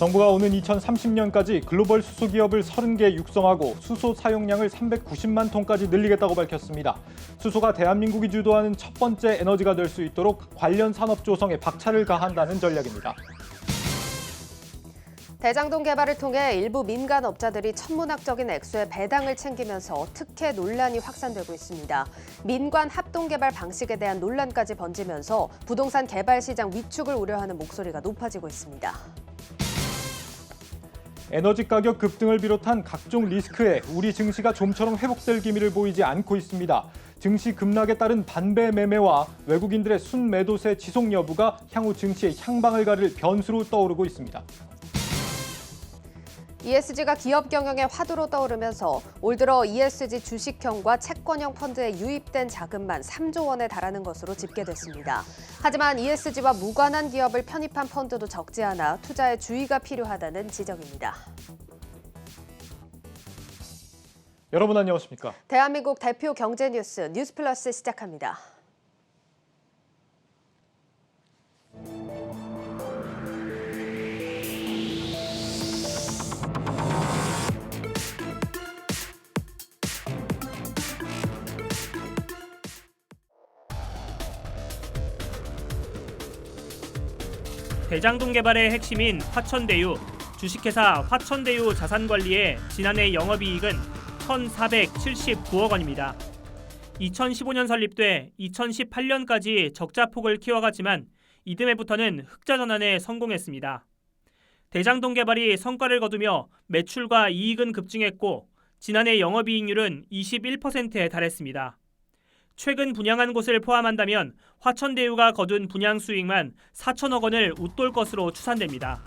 정부가 오는 2030년까지 글로벌 수소 기업을 30개 육성하고 수소 사용량을 390만 톤까지 늘리겠다고 밝혔습니다. 수소가 대한민국이 주도하는 첫 번째 에너지가 될 수 있도록 관련 산업 조성에 박차를 가한다는 전략입니다. 대장동 개발을 통해 일부 민간 업자들이 천문학적인 액수의 배당을 챙기면서 특혜 논란이 확산되고 있습니다. 민관 합동 개발 방식에 대한 논란까지 번지면서 부동산 개발 시장 위축을 우려하는 목소리가 높아지고 있습니다. 에너지 가격 급등을 비롯한 각종 리스크에 우리 증시가 좀처럼 회복될 기미를 보이지 않고 있습니다. 증시 급락에 따른 반배 매매와 외국인들의 순매도세 지속 여부가 향후 증시의 향방을 가릴 변수로 떠오르고 있습니다. ESG가 기업 경영의 화두로 떠오르면서 올 들어 ESG 주식형과 채권형 펀드에 유입된 자금만 3조 원에 달하는 것으로 집계됐습니다. 하지만 ESG와 무관한 기업을 편입한 펀드도 적지 않아 투자에 주의가 필요하다는 지적입니다. 여러분 안녕하십니까? 대한민국 대표 경제 뉴스 뉴스플러스 시작합니다. 대장동 개발의 핵심인 화천대유, 주식회사 화천대유 자산관리의 지난해 영업이익은 1,479억 원입니다. 2015년 설립돼 2018년까지 적자폭을 키워갔지만 이듬해부터는 흑자 전환에 성공했습니다. 대장동 개발이 성과를 거두며 매출과 이익은 급증했고 지난해 영업이익률은 21%에 달했습니다. 최근 분양한 곳을 포함한다면 화천대유가 거둔 분양 수익만 4천억 원을 웃돌 것으로 추산됩니다.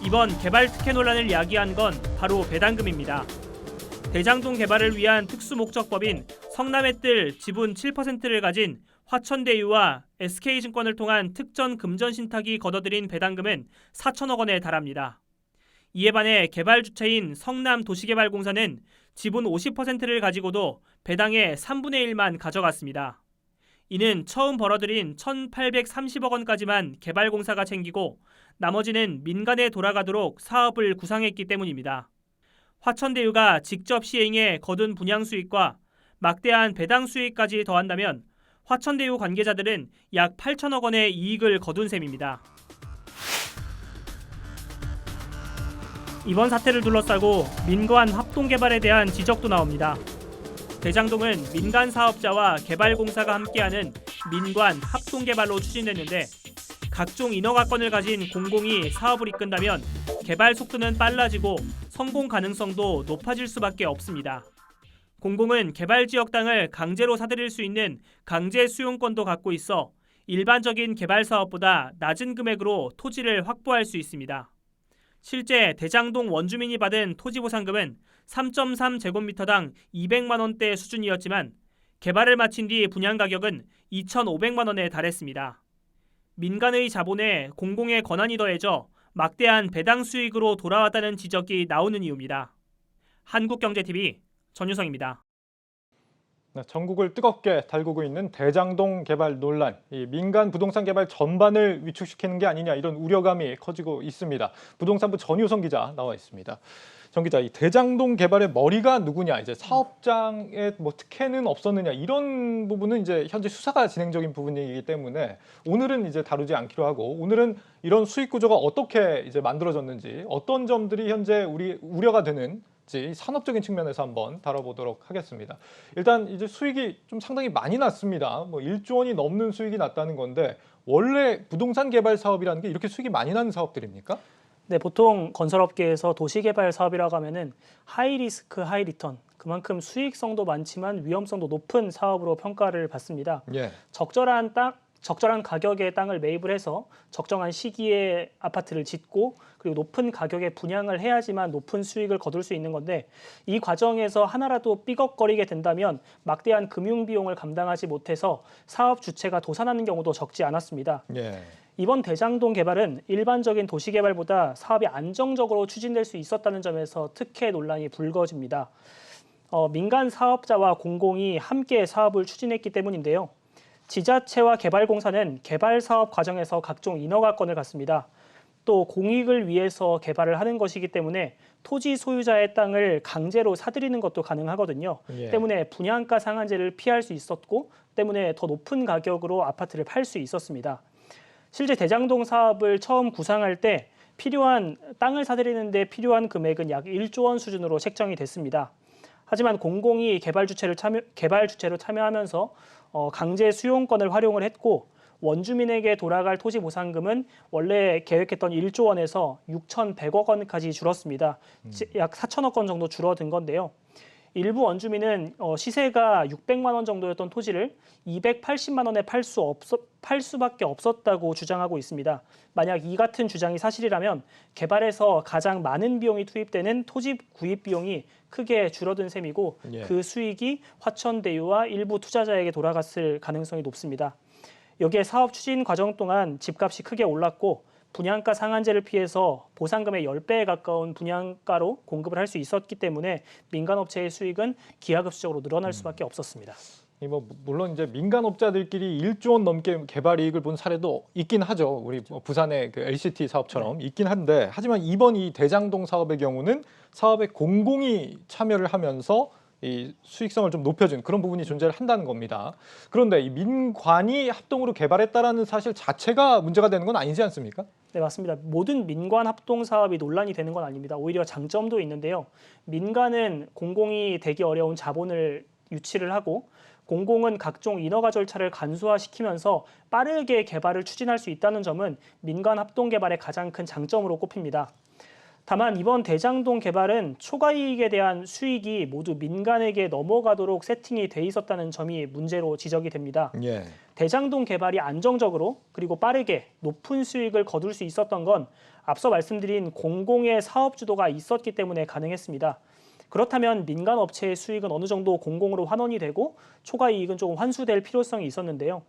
이번 개발 특혜 논란을 야기한 건 바로 배당금입니다. 대장동 개발을 위한 특수목적법인 성남의뜰 지분 7%를 가진 화천대유와 SK증권을 통한 특전 금전신탁이 거둬들인 배당금은 4천억 원에 달합니다. 이에 반해 개발 주체인 성남도시개발공사는 지분 50%를 가지고도 배당의 3분의 1만 가져갔습니다. 이는 처음 벌어들인 1,830억 원까지만 개발공사가 챙기고 나머지는 민간에 돌아가도록 사업을 구상했기 때문입니다. 화천대유가 직접 시행해 거둔 분양 수익과 막대한 배당 수익까지 더한다면 화천대유 관계자들은 약 8천억 원의 이익을 거둔 셈입니다. 이번 사태를 둘러싸고 민관 합동개발에 대한 지적도 나옵니다. 대장동은 민간 사업자와 개발공사가 함께하는 민관 합동개발로 추진됐는데 각종 인허가권을 가진 공공이 사업을 이끈다면 개발 속도는 빨라지고 성공 가능성도 높아질 수밖에 없습니다. 공공은 개발 지역 땅을 강제로 사들일 수 있는 강제 수용권도 갖고 있어 일반적인 개발 사업보다 낮은 금액으로 토지를 확보할 수 있습니다. 실제 대장동 원주민이 받은 토지보상금은 3.3제곱미터당 200만 원대 수준이었지만 개발을 마친 뒤 분양가격은 2,500만 원에 달했습니다. 민간의 자본에 공공의 권한이 더해져 막대한 배당 수익으로 돌아왔다는 지적이 나오는 이유입니다. 한국경제TV 전유성입니다. 전국을 뜨겁게 달구고 있는 대장동 개발 논란, 이 민간 부동산 개발 전반을 위축시키는 게 아니냐 이런 우려감이 커지고 있습니다. 부동산부 전유성 기자 나와 있습니다. 정 기자, 이 대장동 개발의 머리가 누구냐, 이제 사업장에 뭐 특혜는 없었느냐 이런 부분은 이제 현재 수사가 진행 중인 부분이기 때문에 오늘은 이제 다루지 않기로 하고 오늘은 이런 수익 구조가 어떻게 이제 만들어졌는지 어떤 점들이 현재 우리 우려가 되는 산업적인 측면에서 한번 다뤄보도록 하겠습니다. 일단 이제 수익이 좀 상당히 많이 났습니다. 뭐 1조 원이 넘는 수익이 났다는 건데 원래 부동산 개발 사업이라는 게 이렇게 수익이 많이 나는 사업들입니까? 네, 보통 건설업계에서 도시개발 사업이라고 하면은 하이 리스크, 하이 리턴, 그만큼 수익성도 많지만 위험성도 높은 사업으로 평가를 받습니다. 예. 적절한 가격의 땅을 매입을 해서 적정한 시기에 아파트를 짓고 그리고 높은 가격에 분양을 해야지만 높은 수익을 거둘 수 있는 건데 이 과정에서 하나라도 삐걱거리게 된다면 막대한 금융비용을 감당하지 못해서 사업 주체가 도산하는 경우도 적지 않았습니다. 예. 이번 대장동 개발은 일반적인 도시개발보다 사업이 안정적으로 추진될 수 있었다는 점에서 특혜 논란이 불거집니다. 민간 사업자와 공공이 함께 사업을 추진했기 때문인데요. 지자체와 개발공사는 개발 사업 과정에서 각종 인허가권을 갖습니다. 또 공익을 위해서 개발을 하는 것이기 때문에 토지 소유자의 땅을 강제로 사들이는 것도 가능하거든요. 예. 때문에 분양가 상한제를 피할 수 있었고 때문에 더 높은 가격으로 아파트를 팔 수 있었습니다. 실제 대장동 사업을 처음 구상할 때 필요한 땅을 사들이는 데 필요한 금액은 약 1조 원 수준으로 책정이 됐습니다. 하지만 공공이 개발 주체로 참여하면서 강제 수용권을 활용을 했고 원주민에게 돌아갈 토지 보상금은 원래 계획했던 1조 원에서 6,100억 원까지 줄었습니다. 약 4천억 원 정도 줄어든 건데요. 일부 원주민은 시세가 600만 원 정도였던 토지를 280만 원에 팔 수밖에 없었다고 주장하고 있습니다. 만약 이 같은 주장이 사실이라면 개발에서 가장 많은 비용이 투입되는 토지 구입 비용이 크게 줄어든 셈이고 예. 그 수익이 화천대유와 일부 투자자에게 돌아갔을 가능성이 높습니다. 여기에 사업 추진 과정 동안 집값이 크게 올랐고 분양가 상한제를 피해서 보상금의 10배에 가까운 분양가로 공급을 할 수 있었기 때문에 민간업체의 수익은 기하급수적으로 늘어날 수밖에 없었습니다. 물론 이제 민간업자들끼리 1조 원 넘게 개발 이익을 본 사례도 있긴 하죠. 우리 부산의 그 LCT 사업처럼 있긴 한데 하지만 이번 이 대장동 사업의 경우는 사업에 공공이 참여를 하면서 이 수익성을 좀 높여준 그런 부분이 존재를 한다는 겁니다. 그런데 이 민관이 합동으로 개발했다라는 사실 자체가 문제가 되는 건 아니지 않습니까? 네, 맞습니다. 모든 민관 합동 사업이 논란이 되는 건 아닙니다. 오히려 장점도 있는데요. 민간은 공공이 되기 어려운 자본을 유치를 하고 공공은 각종 인허가 절차를 간소화시키면서 빠르게 개발을 추진할 수 있다는 점은 민간 합동 개발의 가장 큰 장점으로 꼽힙니다. 다만 이번 대장동 개발은 초과이익에 대한 수익이 모두 민간에게 넘어가도록 세팅이 돼 있었다는 점이 문제로 지적이 됩니다. 예. 대장동 개발이 안정적으로 그리고 빠르게 높은 수익을 거둘 수 있었던 건 앞서 말씀드린 공공의 사업 주도가 있었기 때문에 가능했습니다. 그렇다면 민간 업체의 수익은 어느 정도 공공으로 환원이 되고 초과이익은 조금 환수될 필요성이 있었는데요.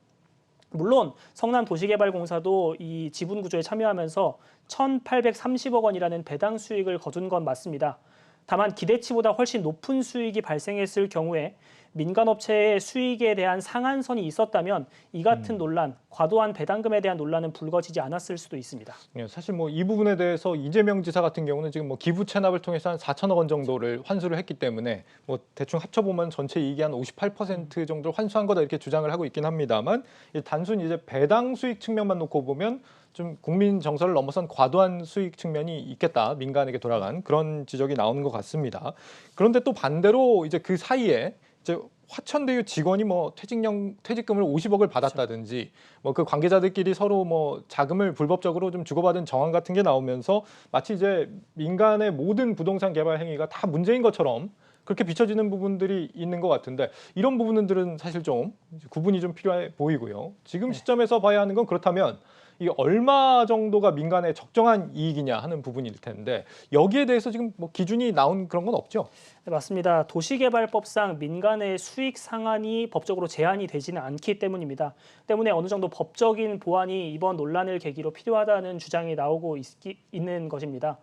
물론 성남도시개발공사도 이 지분구조에 참여하면서 1,830억 원이라는 배당 수익을 거둔 건 맞습니다. 다만 기대치보다 훨씬 높은 수익이 발생했을 경우에 민간업체의 수익에 대한 상한선이 있었다면 이 같은 논란, 과도한 배당금에 대한 논란은 불거지지 않았을 수도 있습니다. 예, 사실 뭐 이 부분에 대해서 이재명 지사 같은 경우는 지금 뭐 기부 체납을 통해서 한 4천억 원 정도를 환수를 했기 때문에 뭐 대충 합쳐보면 전체 이익이 한 58% 정도를 환수한 거다 이렇게 주장을 하고 있긴 합니다만 단순히 이제 배당 수익 측면만 놓고 보면 좀 국민 정서를 넘어선 과도한 수익 측면이 있겠다. 민간에게 돌아간 그런 지적이 나오는 것 같습니다. 그런데 또 반대로 이제 그 사이에 이제 화천대유 직원이 뭐 퇴직금을 50억을 받았다든지 뭐 그 관계자들끼리 서로 뭐 자금을 불법적으로 좀 주고받은 정황 같은 게 나오면서 마치 이제 민간의 모든 부동산 개발 행위가 다 문제인 것처럼 그렇게 비춰지는 부분들이 있는 것 같은데 이런 부분들은 사실 좀 구분이 좀 필요해 보이고요. 지금 시점에서 봐야 하는 건 그렇다면 이 얼마 정도가 민간의 적정한 이익이냐 하는 부분일 텐데 여기에 대해서 지금 뭐 기준이 나온 그런 건 없죠? 네, 맞습니다. 도시개발법상 민간의 수익 상한이 법적으로 제한이 되지는 않기 때문입니다. 때문에 어느 정도 법적인 보완이 이번 논란을 계기로 필요하다는 주장이 나오고 있는 것입니다.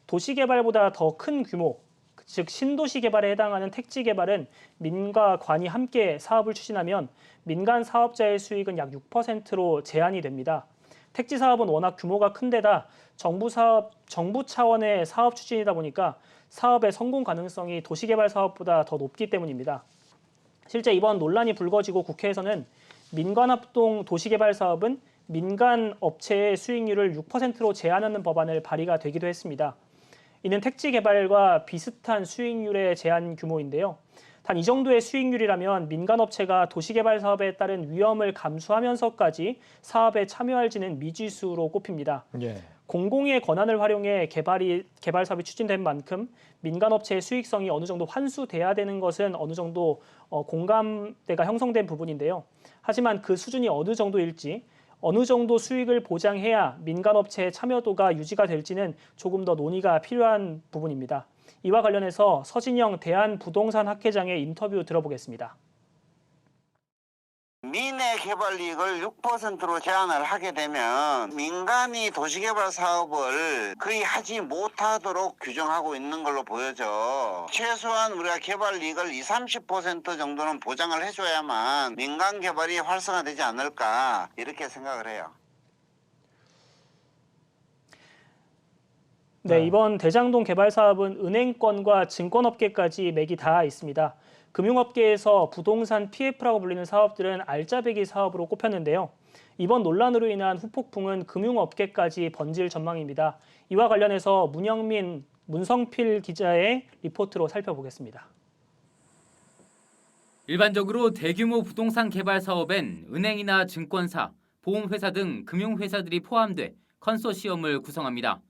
도시개발보다 더 큰 규모, 즉 신도시 개발에 해당하는 택지 개발은 민과 관이 함께 사업을 추진하면 민간 사업자의 수익은 약 6%로 제한이 됩니다. 택지 사업은 워낙 규모가 큰 데다 정부 차원의 사업 추진이다 보니까 사업의 성공 가능성이 도시개발 사업보다 더 높기 때문입니다. 실제 이번 논란이 불거지고 국회에서는 민관합동 도시개발 사업은 민간 업체의 수익률을 6%로 제한하는 법안을 발의가 되기도 했습니다. 이는 택지 개발과 비슷한 수익률의 제한 규모인데요. 단 이 정도의 수익률이라면 민간업체가 도시개발 사업에 따른 위험을 감수하면서까지 사업에 참여할지는 미지수로 꼽힙니다. 예. 공공의 권한을 활용해 개발 사업이 추진된 만큼 민간업체의 수익성이 어느 정도 환수돼야 되는 것은 어느 정도 공감대가 형성된 부분인데요. 하지만 그 수준이 어느 정도일지 어느 정도 수익을 보장해야 민간업체의 참여도가 유지가 될지는 조금 더 논의가 필요한 부분입니다. 이와 관련해서 서진영 대한부동산학회장의 인터뷰 들어보겠습니다. 민의 개발 이익을 6%로 제한을 하게 되면 민간이 도시개발 사업을 거의 하지 못하도록 규정하고 있는 걸로 보여져. 최소한 우리가 개발 이익을 20-30% 정도는 보장을 해줘야만 민간 개발이 활성화되지 않을까 이렇게 생각을 해요. 네, 이번 대장동 개발 사업은 은행권과 증권업계까지 맥이 닿아 있습니다. 금융업계에서 부동산 PF라고 불리는 사업들은 알짜배기 사업으로 꼽혔는데요. 이번 논란으로 인한 후폭풍은 금융업계까지 번질 전망입니다. 이와 관련해서 문영민, 문성필 기자의 리포트로 살펴보겠습니다. 일반적으로 대규모 부동산 개발 사업엔 은행이나 증권사, 보험회사 등 금융회사들이 포함돼 컨소시엄을 구성합니다.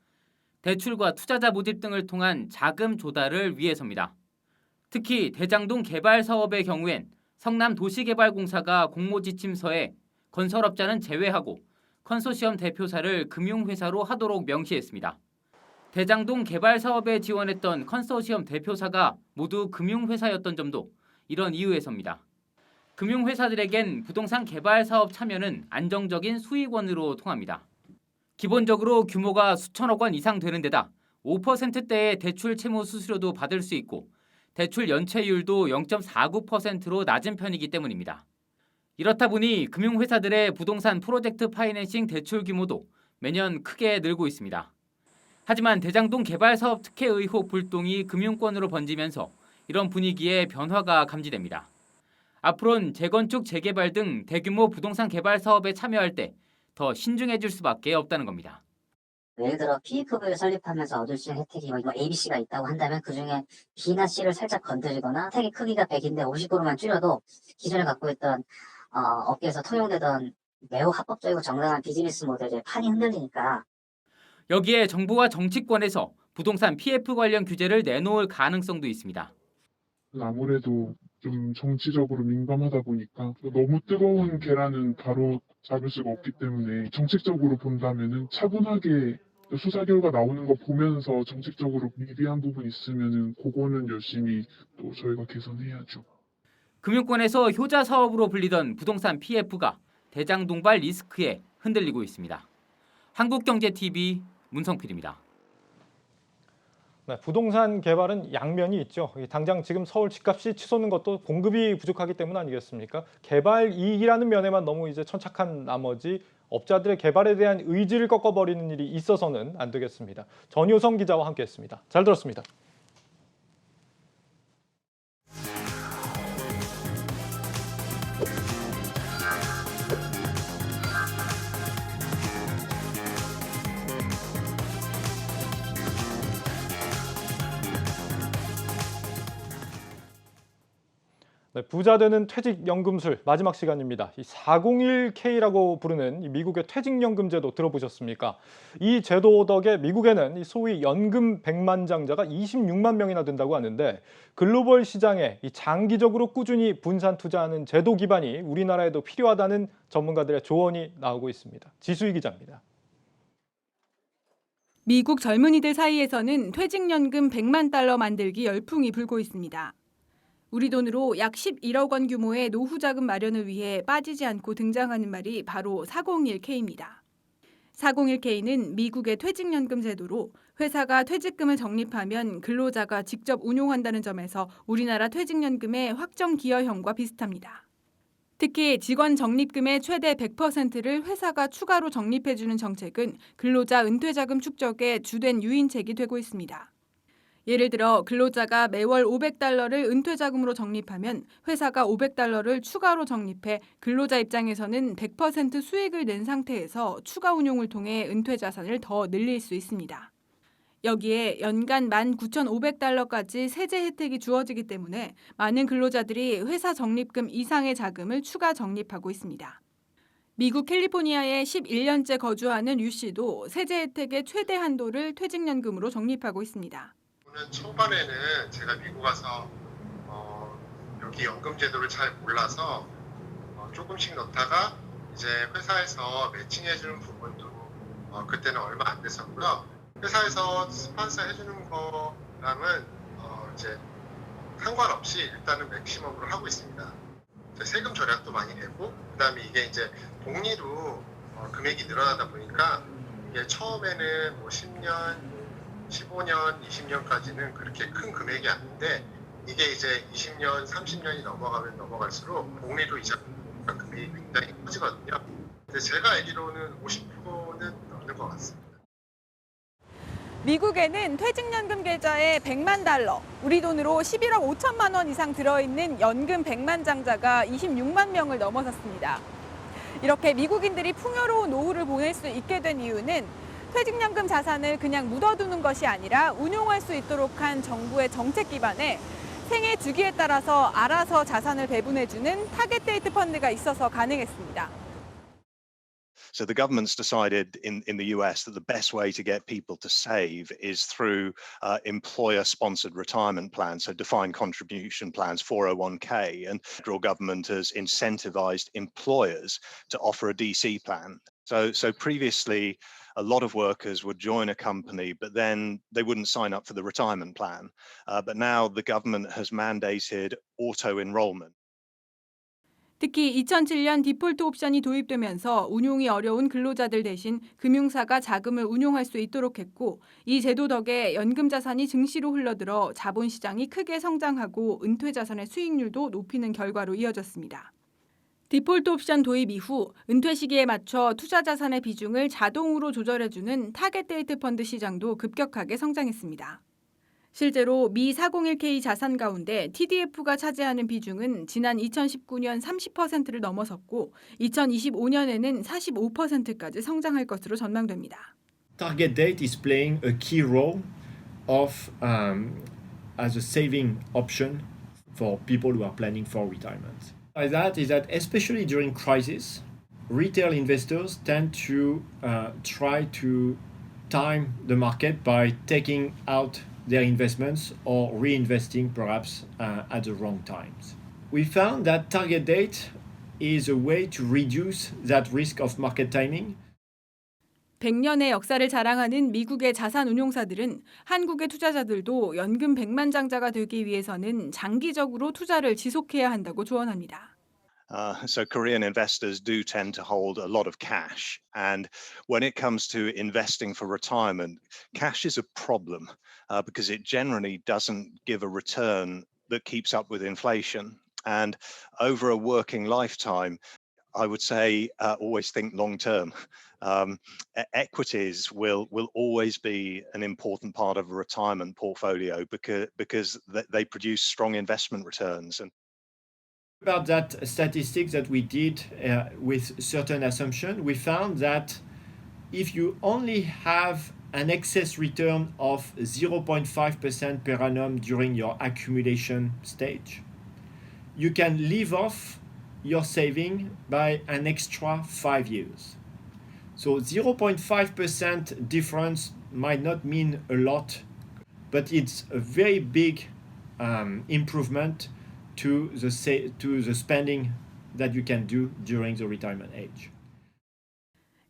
대출과 투자자 모집 등을 통한 자금 조달을 위해서입니다. 특히 대장동 개발 사업의 경우엔 성남도시개발공사가 공모지침서에 건설업자는 제외하고 컨소시엄 대표사를 금융회사로 하도록 명시했습니다. 대장동 개발 사업에 지원했던 컨소시엄 대표사가 모두 금융회사였던 점도 이런 이유에서입니다. 금융회사들에겐 부동산 개발 사업 참여는 안정적인 수익원으로 통합니다. 기본적으로 규모가 수천억 원 이상 되는 데다 5%대의 대출 채무 수수료도 받을 수 있고 대출 연체율도 0.49%로 낮은 편이기 때문입니다. 이렇다 보니 금융회사들의 부동산 프로젝트 파이낸싱 대출 규모도 매년 크게 늘고 있습니다. 하지만 대장동 개발 사업 특혜 의혹 불똥이 금융권으로 번지면서 이런 분위기에 변화가 감지됩니다. 앞으로는 재건축, 재개발 등 대규모 부동산 개발 사업에 참여할 때 더 신중해질 수밖에 없다는 겁니다. 예를 들어 PF를 설립하면서 얻을 수 있는 혜택이 뭐 ABC가 있다고 한다면 그중에 B나 C를 살짝 건드리거나 혜택의 크기가 100인데 50%만 줄여도 기존에 갖고 있던 업계에서 통용되던 매우 합법적이고 정당한 비즈니스 모델의 판이 흔들리니까 여기에 정부와 정치권에서 부동산 PF 관련 규제를 내놓을 가능성도 있습니다. 아무래도 좀 정치적으로 민감하다 보니까 너무 뜨거운 계란은 바로 잡을 수가 없기 때문에 정책적으로 본다면은 차분하게 수사 결과 나오는 거 보면서 정책적으로 미비한 부분 있으면은 그거는 열심히 또 저희가 개선해야죠. 금융권에서 효자 사업으로 불리던 부동산 PF가 대장동발 리스크에 흔들리고 있습니다. 한국경제TV 문성필입니다. 네, 부동산 개발은 양면이 있죠. 당장 지금 서울 집값이 치솟는 것도 공급이 부족하기 때문 아니겠습니까? 개발 이익이라는 면에만 너무 이제 천착한 나머지 업자들의 개발에 대한 의지를 꺾어버리는 일이 있어서는 안 되겠습니다. 전효성 기자와 함께했습니다. 잘 들었습니다. 네, 부자 되는 퇴직연금술 마지막 시간입니다. 이 401K라고 부르는 이 미국의 퇴직연금제도 들어보셨습니까? 이 제도 덕에 미국에는 이 소위 연금 백만장자가 26만 명이나 된다고 하는데 글로벌 시장에 이 장기적으로 꾸준히 분산 투자하는 제도 기반이 우리나라에도 필요하다는 전문가들의 조언이 나오고 있습니다. 지수희 기자입니다. 미국 젊은이들 사이에서는 퇴직연금 100만 달러 만들기 열풍이 불고 있습니다. 우리 돈으로 약 11억 원 규모의 노후 자금 마련을 위해 빠지지 않고 등장하는 말이 바로 401K입니다. 401K는 미국의 퇴직연금 제도로 회사가 퇴직금을 적립하면 근로자가 직접 운용한다는 점에서 우리나라 퇴직연금의 확정 기여형과 비슷합니다. 특히 직원 적립금의 최대 100%를 회사가 추가로 적립해주는 정책은 근로자 은퇴자금 축적의 주된 유인책이 되고 있습니다. 예를 들어 근로자가 매월 500달러를 은퇴자금으로 적립하면 회사가 500달러를 추가로 적립해 근로자 입장에서는 100% 수익을 낸 상태에서 추가 운용을 통해 은퇴자산을 더 늘릴 수 있습니다. 여기에 연간 19,500달러까지 세제 혜택이 주어지기 때문에 많은 근로자들이 회사 적립금 이상의 자금을 추가 적립하고 있습니다. 미국 캘리포니아에 11년째 거주하는 유 씨도 세제 혜택의 최대 한도를 퇴직연금으로 적립하고 있습니다. 초반에는 제가 미국 와서 여기 연금 제도를 잘 몰라서 조금씩 넣다가 이제 회사에서 매칭해주는 부분도 그때는 얼마 안 됐었고요. 회사에서 스폰서 해주는 거랑은 이제 상관없이 일단은 맥시멈으로 하고 있습니다. 이제 세금 절약도 많이 되고, 그다음에 이게 이제 복리로 금액이 늘어나다 보니까 이게 처음에는 뭐 10년, 15년, 20년까지는 그렇게 큰 금액이 아닌데, 이게 이제 20년, 30년이 넘어가면 넘어갈수록 복리로 이자 금액이 굉장히 커지거든요. 근데 제가 알기로는 50%는 넘는 것 같습니다. 미국에는 퇴직연금 계좌에 100만 달러, 우리 돈으로 11억 5천만 원 이상 들어있는 연금 100만 장자가 26만 명을 넘어섰습니다. 이렇게 미국인들이 풍요로운 노후를 보낼 수 있게 된 이유는 퇴직연금 자산을 그냥 묻어두는 것이 아니라 운용할 수 있도록 한 정부의 정책 기반에 생애 주기에 따라서 알아서 자산을 배분해주는 타겟 데이트 펀드가 있어서 가능했습니다. So the government's decided in the US that the best way to get people to save is through employer-sponsored retirement plans, so defined contribution plans, 401k, and the federal government has incentivized employers to offer a DC plan. So previously, a lot of workers would join a company, but then they wouldn't sign up for the retirement plan. But now the government has mandated auto-enrollment. 특히 2007년 디폴트 옵션이 도입되면서 운용이 어려운 근로자들 대신 금융사가 자금을 운용할 수 있도록 했고, 이 제도 덕에 연금 자산이 증시로 흘러들어 자본시장이 크게 성장하고 은퇴 자산의 수익률도 높이는 결과로 이어졌습니다. 디폴트 옵션 도입 이후 은퇴 시기에 맞춰 투자 자산의 비중을 자동으로 조절해주는 타겟 데이트 펀드 시장도 급격하게 성장했습니다. 실제로 미 401k 자산 가운데 TDF가 차지하는 비중은 지난 2019년 30%를 넘어섰고 2025년에는 45%까지 성장할 것으로 전망됩니다. Target date is playing a key role of as a saving option for people who are planning for retirement. By that is that especially during crisis, retail investors tend to try to time the market by taking out their investments or reinvesting perhaps at the wrong times. We found that target date is a way to reduce that risk of market timing. 100년의 역사를 자랑하는 미국의 자산 운용사들은 한국의 투자자들도 연금 100만 장자가 되기 위해서는 장기적으로 투자를 지속해야 한다고 조언합니다. So Korean investors do tend to hold a lot of cash. And when it comes to investing for retirement, cash is a problem because it generally doesn't give a return that keeps up with inflation. And over a working lifetime, I would say always think long term. Equities will always be an important part of a retirement portfolio because they produce strong investment returns. And about that statistics that we did with certain assumption, we found that if you only have an excess return of 0.5% per annum during your accumulation stage, you can live off your saving by an extra 5 years. So 0.5% difference might not mean a lot, but it's a very big improvement to the spending that you can do during the retirement age.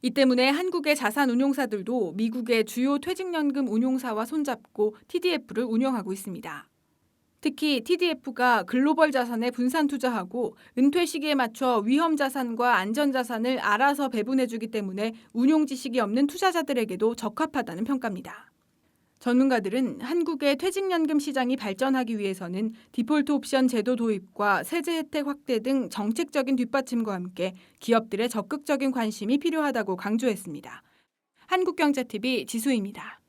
이 때문에 한국의 자산 운용사들도 미국의 주요 퇴직연금 운용사와 손잡고 TDF를 운영하고 있습니다. 특히 TDF가 글로벌 자산에 분산 투자하고 은퇴 시기에 맞춰 위험 자산과 안전 자산을 알아서 배분해주기 때문에 운용 지식이 없는 투자자들에게도 적합하다는 평가입니다. 전문가들은 한국의 퇴직연금 시장이 발전하기 위해서는 디폴트 옵션 제도 도입과 세제 혜택 확대 등 정책적인 뒷받침과 함께 기업들의 적극적인 관심이 필요하다고 강조했습니다. 한국경제TV 지수입니다.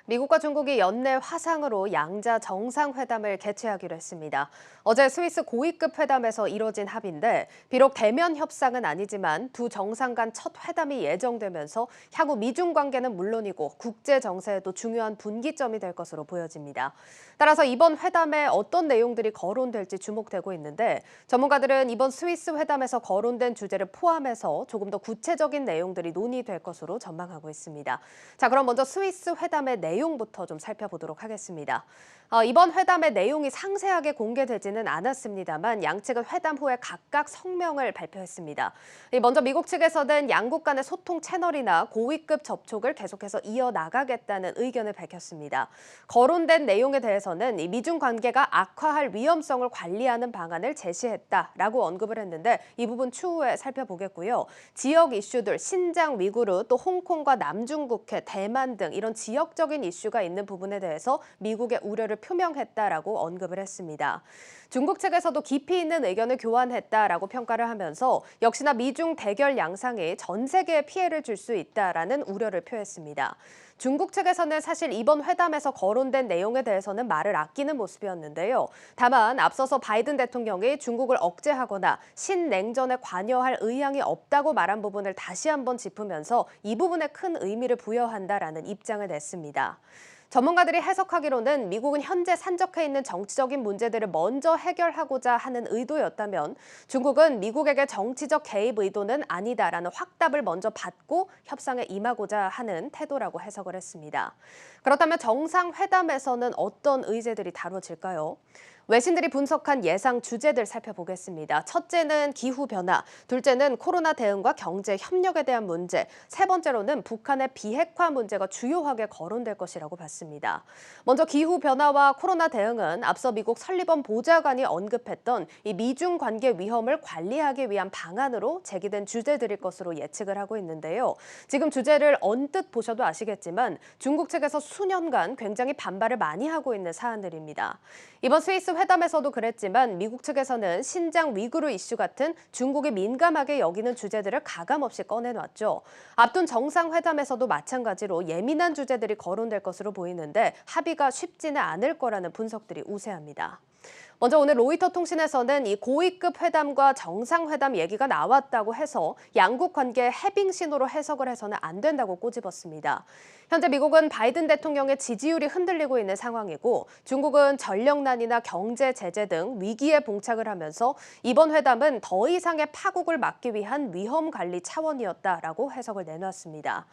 미국과 중국이 연내 화상으로 양자 정상회담을 개최하기로 했습니다. 어제 스위스 고위급 회담에서 이뤄진 합의인데 비록 대면 협상은 아니지만 두 정상 간 첫 회담이 예정되면서 향후 미중 관계는 물론이고 국제 정세에도 중요한 분기점이 될 것으로 보여집니다. 따라서 이번 회담에 어떤 내용들이 거론될지 주목되고 있는데 전문가들은 이번 스위스 회담에서 거론된 주제를 포함해서 조금 더 구체적인 내용들이 논의될 것으로 전망하고 있습니다. 자, 그럼 먼저 스위스 회담의 내용 내용부터 좀 살펴보도록 하겠습니다. 이번 회담의 내용이 상세하게 공개되지는 않았습니다만 양측은 회담 후에 각각 성명을 발표했습니다. 먼저 미국 측에서는 양국 간의 소통 채널이나 고위급 접촉을 계속해서 이어나가겠다는 의견을 밝혔습니다. 거론된 내용에 대해서는 이 미중 관계가 악화할 위험성을 관리하는 방안을 제시했다라고 언급을 했는데 이 부분 추후에 살펴보겠고요. 지역 이슈들, 신장 위구르, 또 홍콩과 남중국해, 대만 등 이런 지역적인 이슈가 있는 부분에 대해서 미국의 우려를 표명했다라고 언급을 했습니다. 중국 측에서도 깊이 있는 의견을 교환했다라고 평가를 하면서 역시나 미중 대결 양상이 전 세계에 피해를 줄 수 있다라는 우려를 표했습니다. 중국 측에서는 사실 이번 회담에서 거론된 내용에 대해서는 말을 아끼는 모습이었는데요. 다만 앞서서 바이든 대통령이 중국을 억제하거나 신냉전에 관여할 의향이 없다고 말한 부분을 다시 한번 짚으면서 이 부분에 큰 의미를 부여한다라는 입장을 냈습니다. 전문가들이 해석하기로는 미국은 현재 산적해 있는 정치적인 문제들을 먼저 해결하고자 하는 의도였다면 중국은 미국에게 정치적 개입 의도는 아니다라는 확답을 먼저 받고 협상에 임하고자 하는 태도라고 해석을 했습니다. 그렇다면 정상회담에서는 어떤 의제들이 다뤄질까요? 외신들이 분석한 예상 주제들 살펴보겠습니다. 첫째는 기후변화, 둘째는 코로나 대응과 경제 협력에 대한 문제, 세 번째로는 북한의 비핵화 문제가 주요하게 거론될 것이라고 봤습니다. 먼저 기후변화와 코로나 대응은 앞서 미국 설리번 보좌관이 언급했던 이 미중 관계 위험을 관리하기 위한 방안으로 제기된 주제들일 것으로 예측을 하고 있는데요. 지금 주제를 언뜻 보셔도 아시겠지만 중국 측에서 수년간 굉장히 반발을 많이 하고 있는 사안들입니다. 이번 스위스 회담에서도 그랬지만 미국 측에서는 신장 위구르 이슈 같은 중국이 민감하게 여기는 주제들을 가감없이 꺼내놨죠. 앞둔 정상회담에서도 마찬가지로 예민한 주제들이 거론될 것으로 보이는데 합의가 쉽지는 않을 거라는 분석들이 우세합니다. 먼저 오늘 로이터 통신에서는 이 고위급 회담과 정상회담 얘기가 나왔다고 해서 양국 관계의 해빙 신호로 해석을 해서는 안 된다고 꼬집었습니다. 현재 미국은 바이든 대통령의 지지율이 흔들리고 있는 상황이고 중국은 전력난이나 경제 제재 등 위기에 봉착을 하면서 이번 회담은 더 이상의 파국을 막기 위한 위험 관리 차원이었다라고 해석을 내놨습니다.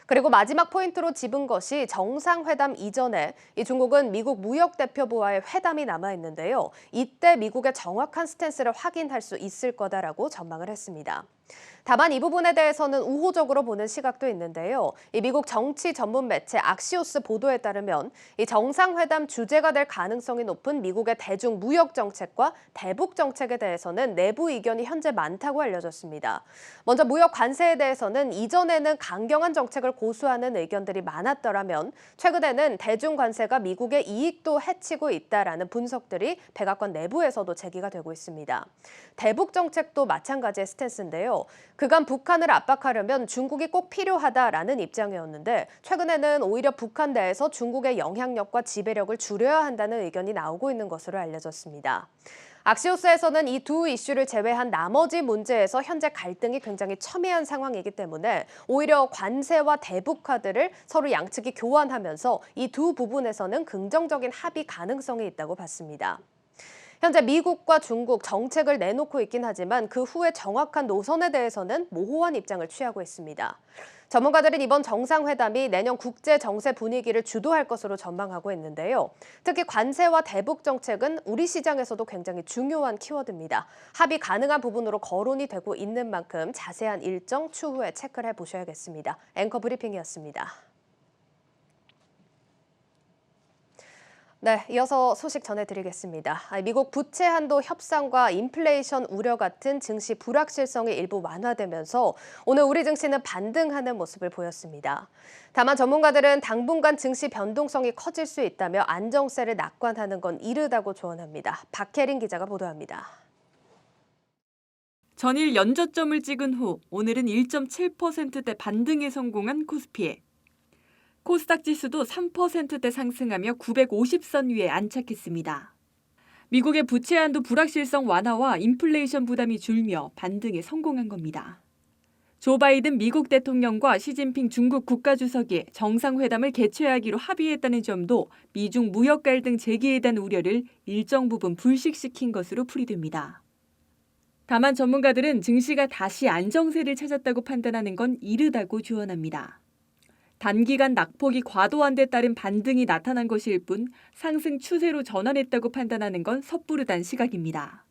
그리고 마지막 포인트로 집은 것이 정상회담 이전에 이 중국은 미국 무역대표부와의 회담이 남아있는데요. 이때 미국의 정확한 스탠스를 확인할 수 있을 거다라고 전망을 했습니다. 다만 이 부분에 대해서는 우호적으로 보는 시각도 있는데요. 이 미국 정치 전문 매체 악시오스 보도에 따르면 이 정상회담 주제가 될 가능성이 높은 미국의 대중 무역 정책과 대북 정책에 대해서는 내부 의견이 현재 많다고 알려졌습니다. 먼저 무역 관세에 대해서는 이전에는 강경한 정책을 고수하는 의견들이 많았더라면 최근에는 대중 관세가 미국의 이익도 해치고 있다라는 분석들이 백악관 내부에서도 제기가 되고 있습니다. 대북 정책도 마찬가지의 스탠스인데요. 그간 북한을 압박하려면 중국이 꼭 필요하다라는 입장이었는데 최근에는 오히려 북한 내에서 중국의 영향력과 지배력을 줄여야 한다는 의견이 나오고 있는 것으로 알려졌습니다. 악시오스에서는 이 두 이슈를 제외한 나머지 문제에서 현재 갈등이 굉장히 첨예한 상황이기 때문에 오히려 관세와 대북 카드를 서로 양측이 교환하면서 이 두 부분에서는 긍정적인 합의 가능성이 있다고 봤습니다. 현재 미국과 중국 정책을 내놓고 있긴 하지만 그 후에 정확한 노선에 대해서는 모호한 입장을 취하고 있습니다. 전문가들은 이번 정상회담이 내년 국제 정세 분위기를 주도할 것으로 전망하고 있는데요. 특히 관세와 대북 정책은 우리 시장에서도 굉장히 중요한 키워드입니다. 합의 가능한 부분으로 거론이 되고 있는 만큼 자세한 일정 추후에 체크를 해보셔야겠습니다. 앵커 브리핑이었습니다. 네, 이어서 소식 전해드리겠습니다. 미국 부채 한도 협상과 인플레이션 우려 같은 증시 불확실성이 일부 완화되면서 오늘 우리 증시는 반등하는 모습을 보였습니다. 다만 전문가들은 당분간 증시 변동성이 커질 수 있다며 안정세를 낙관하는 건 이르다고 조언합니다. 박혜린 기자가 보도합니다. 전일 연저점을 찍은 후 오늘은 1.7%대 반등에 성공한 코스피. 코스닥 지수도 3%대 상승하며 950선 위에 안착했습니다. 미국의 부채 한도 불확실성 완화와 인플레이션 부담이 줄며 반등에 성공한 겁니다. 조 바이든 미국 대통령과 시진핑 중국 국가주석이 정상회담을 개최하기로 합의했다는 점도 미중 무역 갈등 제기에 대한 우려를 일정 부분 불식시킨 것으로 풀이됩니다. 다만 전문가들은 증시가 다시 안정세를 찾았다고 판단하는 건 이르다고 조언합니다. 단기간 낙폭이 과도한 데 따른 반등이 나타난 것일 뿐 상승 추세로 전환했다고 판단하는 건 섣부르단 시각입니다.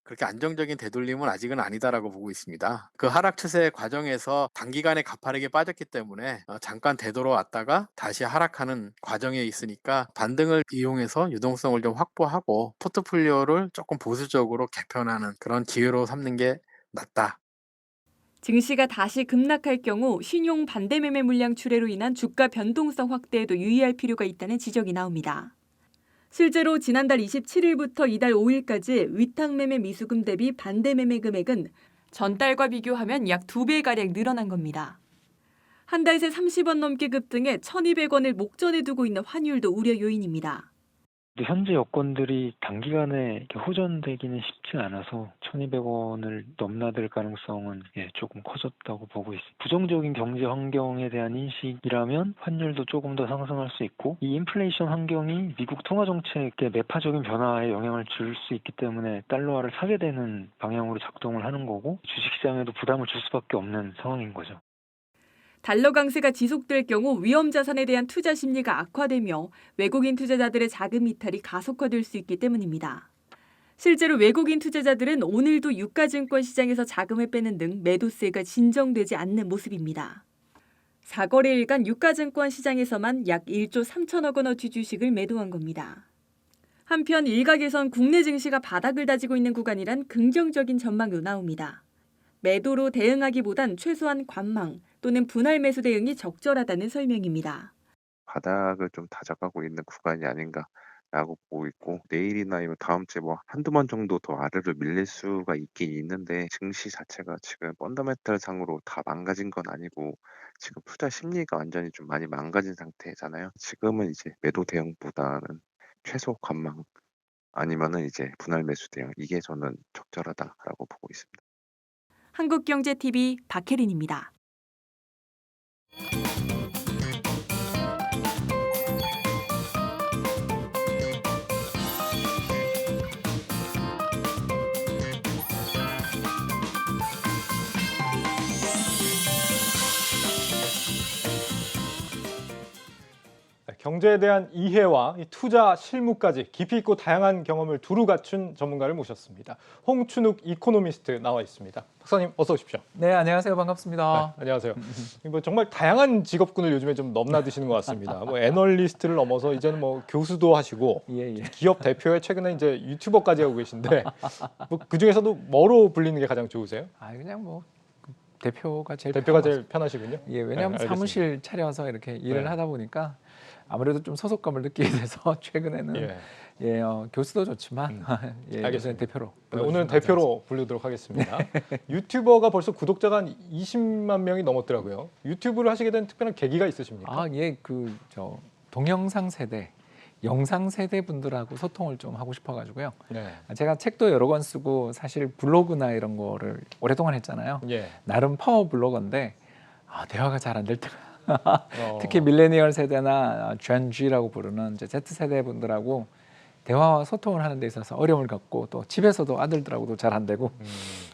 그렇게 안정적인 되돌림은 아직은 아니다라고 보고 있습니다. 그 하락 추세 과정에서 단기간에 가파르게 빠졌기 때문에 잠깐 되돌아왔다가 다시 하락하는 과정에 있으니까 반등을 이용해서 유동성을 좀 확보하고 포트폴리오를 조금 보수적으로 개편하는 그런 기회로 삼는 게 낫다. 증시가 다시 급락할 경우 신용 반대매매 물량 출회로 인한 주가 변동성 확대에도 유의할 필요가 있다는 지적이 나옵니다. 실제로 지난달 27일부터 이달 5일까지 위탁매매 미수금 대비 반대매매 금액은 전달과 비교하면 약 2배가량 늘어난 겁니다. 한 달 새 30원 넘게 급등해 1,200원을 목전에 두고 있는 환율도 우려 요인입니다. 현재 여건들이 단기간에 이렇게 호전되기는 쉽지 않아서 1,200원을 넘나들 가능성은 조금 커졌다고 보고 있습니다. 부정적인 경제 환경에 대한 인식이라면 환율도 조금 더 상승할 수 있고 이 인플레이션 환경이 미국 통화 정책의 매파적인 변화에 영향을 줄 수 있기 때문에 달러화를 사게 되는 방향으로 작동을 하는 거고 주식시장에도 부담을 줄 수밖에 없는 상황인 거죠. 달러 강세가 지속될 경우 위험 자산에 대한 투자 심리가 악화되며 외국인 투자자들의 자금 이탈이 가속화될 수 있기 때문입니다. 실제로 외국인 투자자들은 오늘도 유가증권 시장에서 자금을 빼는 등 매도세가 진정되지 않는 모습입니다. 4거래일간 유가증권 시장에서만 약 1조 3천억 원어치 주식을 매도한 겁니다. 한편 일각에선 국내 증시가 바닥을 다지고 있는 구간이란 긍정적인 전망도 나옵니다. 매도로 대응하기보단 최소한 관망 또는 분할 매수 대응이 적절하다는 설명입니다. 바닥을 좀 다져가고 있는 구간이 아닌가라고 보고 있고 내일이나 다음 주에 한두 번 정도 더 아래로 밀릴 수가 있긴 있는데 증시 자체가 지금 펀더멘털 상으로 다 망가진 건 아니고 지금 투자 심리가 완전히 좀 많이 망가진 상태잖아요. 지금은 이제 매도 대응보다는 최소 관망 아니면은 이제 분할 매수 대응 이게 저는 적절하다라고 보고 있습니다. 한국경제TV 박혜린입니다. 경제에 대한 이해와 이 투자 실무까지 깊이 있고 다양한 경험을 두루 갖춘 전문가를 모셨습니다. 홍춘욱 이코노미스트 나와 있습니다. 박사님 어서 오십시오. 네, 안녕하세요. 반갑습니다. 네, 안녕하세요. 정말 다양한 직업군을 요즘에 좀 넘나드시는 것 같습니다. 애널리스트를 넘어서 이제는 교수도 하시고 기업 대표에 최근에 이제 유튜버까지 하고 계신데 그 중에서도 뭐로 불리는 게 가장 좋으세요? 그냥 대표가 제일 편하시군요. 왜냐하면 네, 사무실 차려서 이렇게 일을 하다 보니까 아무래도 좀 소속감을 느끼게 돼서 최근에는 교수도 좋지만 요새는 대표로. 오늘은 대표로 부르도록 하겠습니다. 유튜버가 벌써 구독자가 한 20만 명이 넘었더라고요. 유튜브를 하시게 된 특별한 계기가 있으십니까? 동영상 세대, 영상 세대 분들하고 소통을 좀 하고 싶어가지고요. 제가 책도 여러 권 쓰고 사실 블로그나 이런 거를 오랫동안 했잖아요. 나름 파워 블로거인데 대화가 잘 안 될 때가 특히 밀레니얼 세대나 Gen G라고 부르는 이제 Z세대 분들하고 대화와 소통을 하는 데 있어서 어려움을 겪고 또 집에서도 아들들하고도 잘 안 되고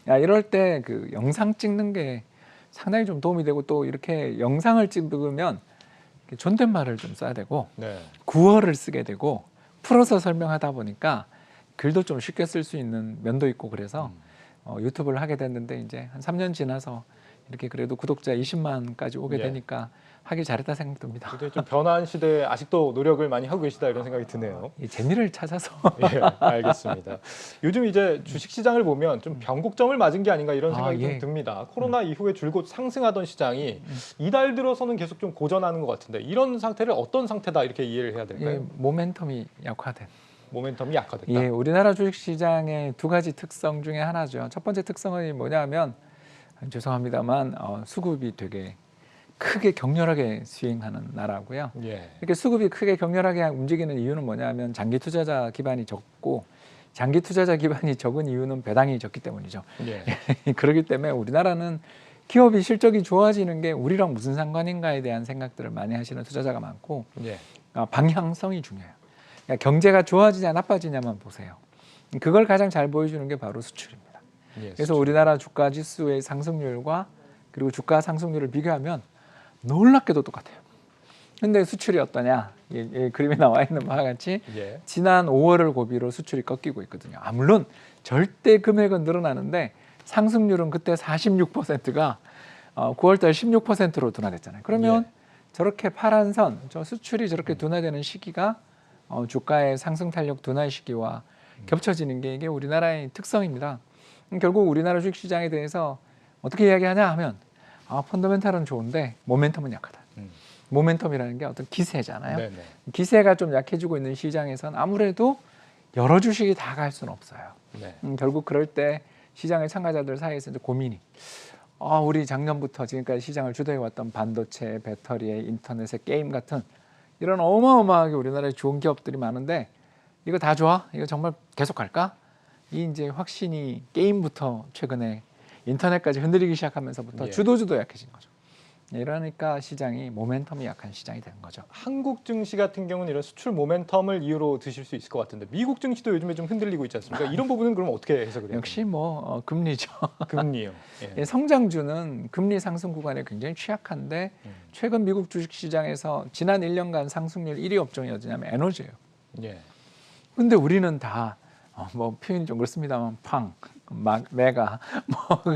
이럴 때 그 영상 찍는 게 상당히 좀 도움이 되고 또 이렇게 영상을 찍으면 존댓말을 좀 써야 되고 구어를 쓰게 되고 풀어서 설명하다 보니까 글도 좀 쉽게 쓸 수 있는 면도 있고 그래서 유튜브를 하게 됐는데 이제 한 3년 지나서 이렇게 그래도 구독자 20만까지 오게 되니까 하길 잘했다 생각 듭니다. 굉장히 좀 변화한 시대에 아직도 노력을 많이 하고 계시다 이런 생각이 드네요. 재미를 찾아서. 알겠습니다. 요즘 이제 주식시장을 보면 좀 변곡점을 맞은 게 아닌가 이런 생각이 좀 듭니다. 코로나 이후에 줄곧 상승하던 시장이 이달 들어서는 계속 좀 고전하는 것 같은데 이런 상태를 어떤 상태다 이렇게 이해를 해야 될까요? 모멘텀이 약화된. 모멘텀이 약화됐다. 우리나라 주식시장의 두 가지 특성 중에 하나죠. 첫 번째 특성은 뭐냐면 죄송합니다만 수급이 되게 크게 격렬하게 스윙하는 나라고요. 이렇게 수급이 크게 격렬하게 움직이는 이유는 뭐냐면 장기 투자자 기반이 적고 장기 투자자 기반이 적은 이유는 배당이 적기 때문이죠. 그렇기 때문에 우리나라는 기업이 실적이 좋아지는 게 우리랑 무슨 상관인가에 대한 생각들을 많이 하시는 투자자가 많고 방향성이 중요해요. 그러니까 경제가 좋아지냐 나빠지냐만 보세요. 그걸 가장 잘 보여주는 게 바로 수출입니다. 그래서 우리나라 주가 지수의 상승률과 그리고 주가 상승률을 비교하면 놀랍게도 똑같아요. 근데 수출이 어떠냐? 이 그림에 나와 있는 바와 같이 예. 지난 5월을 고비로 수출이 꺾이고 있거든요. 물론 절대 금액은 늘어나는데 상승률은 그때 46%가 9월달 16%로 둔화됐잖아요. 그러면 저렇게 파란 선, 저 수출이 저렇게 둔화되는 시기가 주가의 상승 탄력 둔화 시기와 겹쳐지는 게 이게 우리나라의 특성입니다. 결국 우리나라 주식시장에 대해서 어떻게 이야기하냐 하면 펀더멘탈은 좋은데 모멘텀은 약하다. 모멘텀이라는 게 어떤 기세잖아요. 네네. 기세가 좀 약해지고 있는 시장에선 아무래도 여러 주식이 다 갈 수는 없어요. 네. 결국 그럴 때 시장의 참가자들 사이에서 이제 고민이 우리 작년부터 지금까지 시장을 주도해왔던 반도체, 배터리에 인터넷에 게임 같은 이런 어마어마하게 우리나라에 좋은 기업들이 많은데 이거 다 좋아? 이거 정말 계속 갈까? 이 이제 확신이 게임부터 최근에 인터넷까지 흔들리기 시작하면서부터 주도주도 약해진 거죠. 이러니까 시장이 모멘텀이 약한 시장이 되는 거죠. 한국 증시 같은 경우는 이런 수출 모멘텀을 이유로 드실 수 있을 것 같은데 미국 증시도 요즘에 좀 흔들리고 있지 않습니까? 이런 부분은 그럼 어떻게 해석을 해요? 역시 금리죠. 금리요. 예. 성장주는 금리 상승 구간에 굉장히 취약한데 최근 미국 주식시장에서 지난 1년간 상승률 1위 업종이 어디냐면 에너지예요. 예. 근데 우리는 다 표현이 좀 그렇습니다만 메가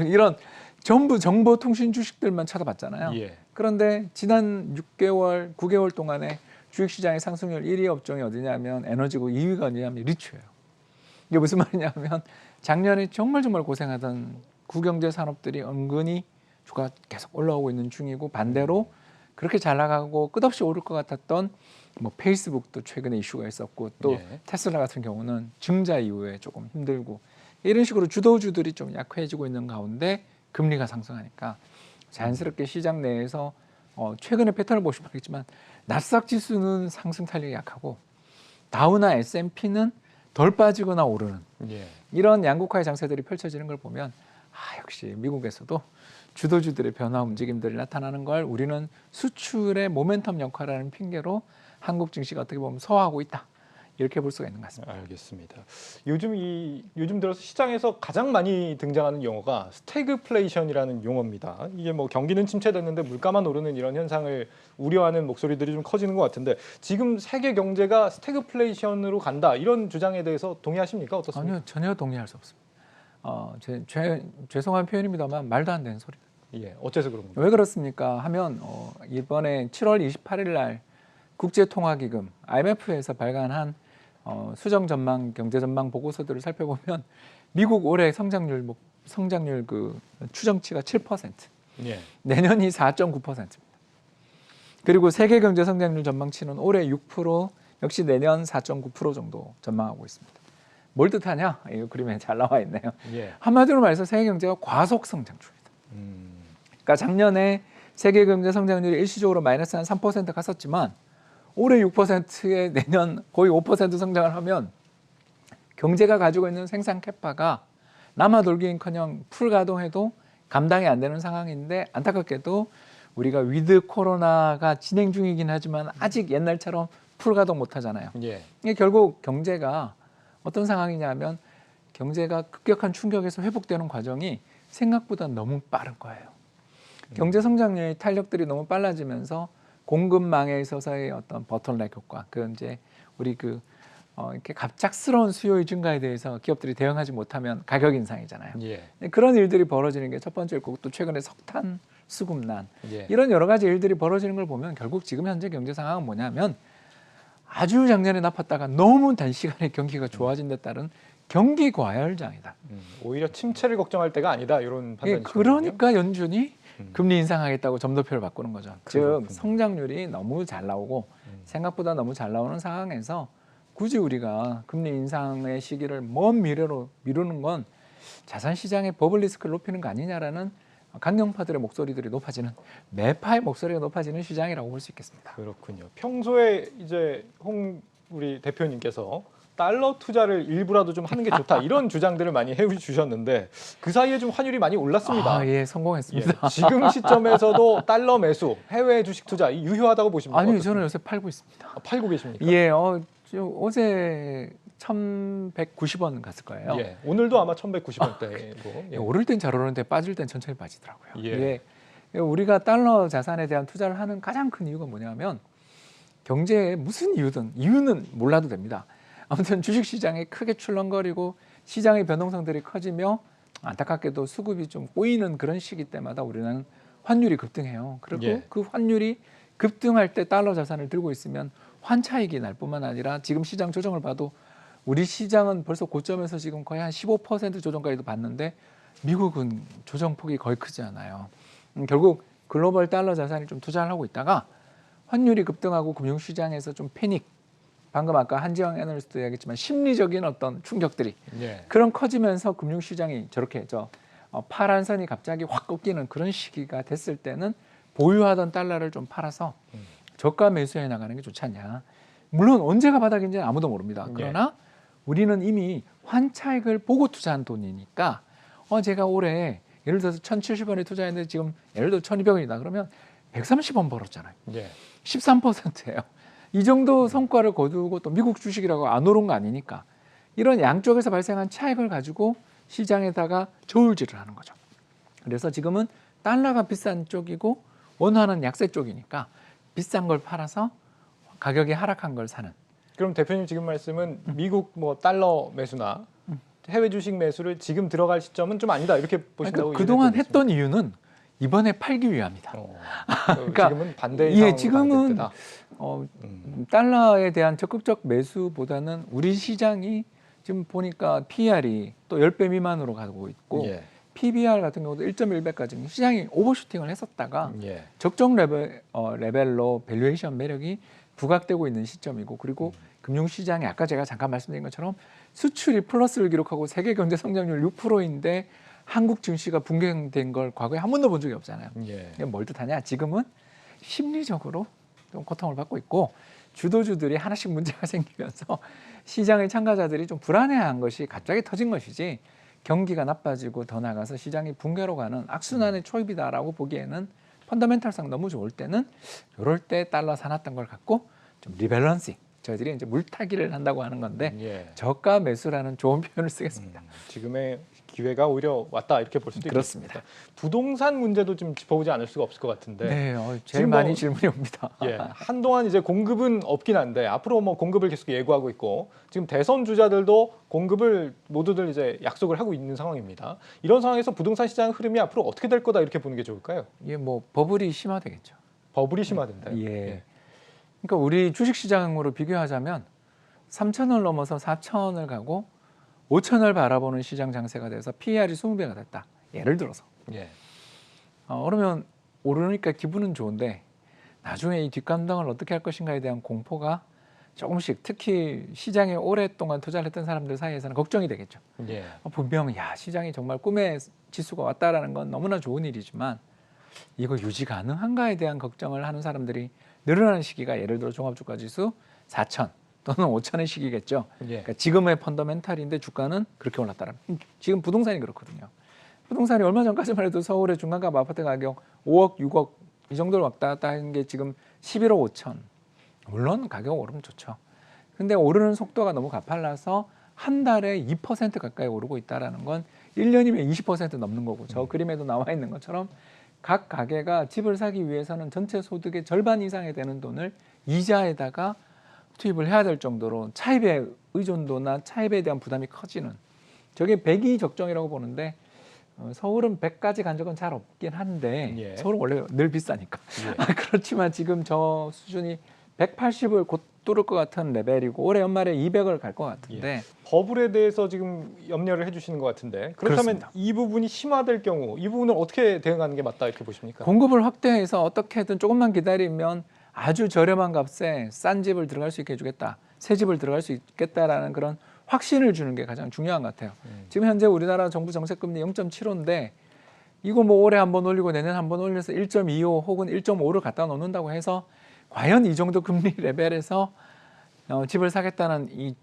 이런 전부 정보통신 주식들만 쳐다봤잖아요. 예. 그런데 지난 6개월, 9개월 동안에 주식시장의 상승률 1위 업종이 어디냐면 에너지고 2위가 어디냐면 리츠예요. 이게 무슨 말이냐면 작년에 정말 고생하던 구경제 산업들이 은근히 주가 계속 올라오고 있는 중이고 반대로 그렇게 잘 나가고 끝없이 오를 것 같았던 페이스북도 최근에 이슈가 있었고 또 테슬라 같은 경우는 증자 이후에 조금 힘들고 이런 식으로 주도주들이 좀 약해지고 있는 가운데 금리가 상승하니까 자연스럽게 시장 내에서 최근에 패턴을 보시면 알겠지만 나스닥 지수는 상승 탄력이 약하고 다우나 S&P는 덜 빠지거나 오르는 이런 양극화의 장세들이 펼쳐지는 걸 보면 역시 미국에서도 주도주들의 변화 움직임들이 나타나는 걸 우리는 수출의 모멘텀 역할이라는 핑계로 한국 증시가 어떻게 보면 서하고 있다. 이렇게 볼 수가 있는 것 같습니다. 알겠습니다. 요즘 들어서 시장에서 가장 많이 등장하는 용어가 스태그플레이션이라는 용어입니다. 이게 경기는 침체됐는데 물가만 오르는 이런 현상을 우려하는 목소리들이 좀 커지는 것 같은데 지금 세계 경제가 스태그플레이션으로 간다 이런 주장에 대해서 동의하십니까? 어떻습니까? 아니요, 전혀 동의할 수 없습니다. 죄송한 표현입니다만 말도 안 되는 소리다. 예, 어째서 그런 겁니까? 왜 그렇습니까? 하면 이번에 7월 28일 날 국제통화기금 IMF에서 발간한 수정 전망, 경제 전망 보고서들을 살펴보면 미국 올해 성장률 그 추정치가 7%, 내년이 4.9%입니다. 그리고 세계 경제 성장률 전망치는 올해 6%, 역시 내년 4.9% 정도 전망하고 있습니다. 뭘 뜻하냐? 이 그림에 잘 나와 있네요. 한마디로 말해서 세계 경제가 과속 성장 중이다. 그러니까 작년에 세계 경제 성장률이 일시적으로 마이너스 한 3% 갔었지만 올해 6%에 내년 거의 5% 성장을 하면 경제가 가지고 있는 생산 캐파가 남아돌기는커녕 풀 가동해도 감당이 안 되는 상황인데 안타깝게도 우리가 위드 코로나가 진행 중이긴 하지만 아직 옛날처럼 풀 가동 못 하잖아요. 이게 결국 경제가 어떤 상황이냐면 경제가 급격한 충격에서 회복되는 과정이 생각보다 너무 빠른 거예요. 경제 성장률의 탄력들이 너무 빨라지면서 공급망에 있어서의 어떤 버틀넥 효과, 이제 우리 이렇게 갑작스러운 수요의 증가에 대해서 기업들이 대응하지 못하면 가격 인상이잖아요. 그런 일들이 벌어지는 게 첫 번째 있고 또 최근에 석탄 수급난 이런 여러 가지 일들이 벌어지는 걸 보면 결국 지금 현재 경제 상황은 뭐냐면 아주 작년에 나빴다가 너무 단시간에 경기가 좋아진 데 따른 경기 과열장이다. 오히려 침체를 걱정할 때가 아니다 이런 판단이시군요. 그러니까 연준이 금리 인상하겠다고 점도표를 바꾸는 거죠. 즉 성장률이 너무 잘 나오고 생각보다 너무 잘 나오는 상황에서 굳이 우리가 금리 인상의 시기를 먼 미래로 미루는 건 자산 시장의 버블 리스크를 높이는 거 아니냐라는 강경파들의 목소리들이 높아지는 매파의 목소리가 높아지는 시장이라고 볼 수 있겠습니다. 그렇군요. 평소에 이제 우리 대표님께서 달러 투자를 일부라도 좀 하는 게 좋다 이런 주장들을 많이 해주셨는데 그 사이에 좀 환율이 많이 올랐습니다. 예, 성공했습니다. 지금 시점에서도 달러 매수, 해외 주식 투자 유효하다고 보십니까? 아니, 저는 요새 팔고 있습니다. 팔고 계십니까? 예, 어제 1,190원 갔을 거예요. 오늘도 아마 1,190원대고. 오를 땐 잘 오르는데 빠질 땐 천천히 빠지더라고요. 우리가 달러 자산에 대한 투자를 하는 가장 큰 이유가 뭐냐면 경제에 무슨 이유는 몰라도 됩니다. 아무튼 주식시장이 크게 출렁거리고 시장의 변동성들이 커지며 안타깝게도 수급이 좀 꼬이는 그런 시기 때마다 우리는 환율이 급등해요. 그리고 그 환율이 급등할 때 달러 자산을 들고 있으면 환차익이 날 뿐만 아니라 지금 시장 조정을 봐도 우리 시장은 벌써 고점에서 지금 거의 한 15% 조정까지도 봤는데 미국은 조정폭이 거의 크지 않아요. 결국 글로벌 달러 자산이 좀 투자를 하고 있다가 환율이 급등하고 금융시장에서 좀 패닉, 방금 아까 한지영 애널리스트 이야기했지만 심리적인 어떤 충격들이 그런 커지면서 금융시장이 저렇게 파란 선이 갑자기 확 꺾이는 그런 시기가 됐을 때는 보유하던 달러를 좀 팔아서 저가 매수해 나가는 게 좋지 않냐. 물론 언제가 바닥인지는 아무도 모릅니다. 그러나 우리는 이미 환차익을 보고 투자한 돈이니까 제가 올해 예를 들어서 1,070원에 투자했는데 지금 예를 들어 1,200원이다 그러면 130원 벌었잖아요. 13%예요. 이 정도 성과를 거두고 또 미국 주식이라고 안 오른 거 아니니까 이런 양쪽에서 발생한 차익을 가지고 시장에다가 저울질을 하는 거죠. 그래서 지금은 달러가 비싼 쪽이고 원화는 약세 쪽이니까 비싼 걸 팔아서 가격이 하락한 걸 사는. 그럼 대표님 지금 말씀은 미국 뭐 달러 매수나 해외 주식 매수를 지금 들어갈 시점은 좀 아니다 이렇게 보신다고? 그러니까 그동안 했던 이유는 이번에 팔기 위함이다. 그러니까 지금은 반대의 상황으로 지금은 가야 달러에 대한 적극적 매수보다는 우리 시장이 지금 보니까 PER이 또 10배 미만으로 가고 있고 PBR 같은 경우도 1.1배까지 시장이 오버슈팅을 했었다가 적정 레벨로 밸류에이션 매력이 부각되고 있는 시점이고 그리고 금융시장이 아까 제가 잠깐 말씀드린 것처럼 수출이 플러스를 기록하고 세계 경제 성장률 6%인데 한국 증시가 붕괴된 걸 과거에 한 번도 본 적이 없잖아요. 이게 뭘 뜻하냐? 지금은 심리적으로 좀 고통을 받고 있고 주도주들이 하나씩 문제가 생기면서 시장의 참가자들이 좀 불안해한 것이 갑자기 터진 것이지 경기가 나빠지고 더 나가서 시장이 붕괴로 가는 악순환의 초입이다라고 보기에는 펀더멘탈상 너무 좋을 때는 이럴 때 달러 사놨던 걸 갖고 좀 리밸런싱 저희들이 이제 물타기를 한다고 하는 건데 저가 매수라는 좋은 표현을 쓰겠습니다. 지금의 기회가 오히려 왔다 이렇게 볼 수도 그렇습니다. 있겠습니다. 부동산 문제도 좀 짚어보지 않을 수가 없을 것 같은데. 네, 제일 많이 질문이 옵니다. 한동안 이제 공급은 없긴 한데 앞으로 뭐 공급을 계속 예고하고 있고 지금 대선 주자들도 공급을 모두들 이제 약속을 하고 있는 상황입니다. 이런 상황에서 부동산 시장 흐름이 앞으로 어떻게 될 거다 이렇게 보는 게 좋을까요? 뭐 버블이 심화되겠죠. 버블이 심화된다요? 그러니까 우리 주식시장으로 비교하자면 3,000원을 넘어서 4,000원을 가고 5,000원을 바라보는 시장 장세가 돼서 PER이 20배가 됐다. 예를 들어서. 그러면 오르니까 기분은 좋은데 나중에 이 뒷감당을 어떻게 할 것인가에 대한 공포가 조금씩 특히 시장에 오랫동안 투자를 했던 사람들 사이에서는 걱정이 되겠죠. 분명 시장이 정말 꿈의 지수가 왔다라는 건 너무나 좋은 일이지만 이거 유지 가능한가에 대한 걱정을 하는 사람들이 늘어나는 시기가 예를 들어 종합주가지수 4,000 또는 5,000의 시기겠죠. 그러니까 지금의 펀더멘탈인데 주가는 그렇게 올랐다라. 지금 부동산이 그렇거든요. 부동산이 얼마 전까지만 해도 서울의 중간값 아파트 가격 5억, 6억 이 정도로 왔다 갔다 하는 게 지금 11억 5천. 물론 가격 오르면 좋죠. 근데 오르는 속도가 너무 가팔라서 한 달에 2% 가까이 오르고 있다는 건 1년이면 20% 넘는 거고 저 그림에도 나와 있는 것처럼 각 가게가 집을 사기 위해서는 전체 소득의 절반 이상이 되는 돈을 이자에다가 투입을 해야 될 정도로 차입의 의존도나 차입에 대한 부담이 커지는 저게 100이 적정이라고 보는데 서울은 100까지 간 적은 잘 없긴 한데 서울은 원래 늘 비싸니까 그렇지만 지금 저 수준이 180을 곧 뚫을 것 같은 레벨이고 올해 연말에 200을 갈 것 같은데 버블에 대해서 지금 염려를 해주시는 것 같은데 그렇다면 그렇습니다. 이 부분이 심화될 경우 이 부분을 어떻게 대응하는 게 맞다 이렇게 보십니까? 공급을 확대해서 어떻게든 조금만 기다리면 아주 저렴한 값에 싼 집을 들어갈 수 있게 해주겠다. 새 집을 들어갈 수 있겠다라는 그런 확신을 주는 게 가장 중요한 것 같아요. 지금 현재 우리나라 정부 정책금리 0.75인데 이거 뭐 올해 한번 올리고 내년 한번 올려서 1.25 혹은 1.5를 갖다 놓는다고 해서 과연 이 정도 금리 레벨에서 집을 사겠다는 이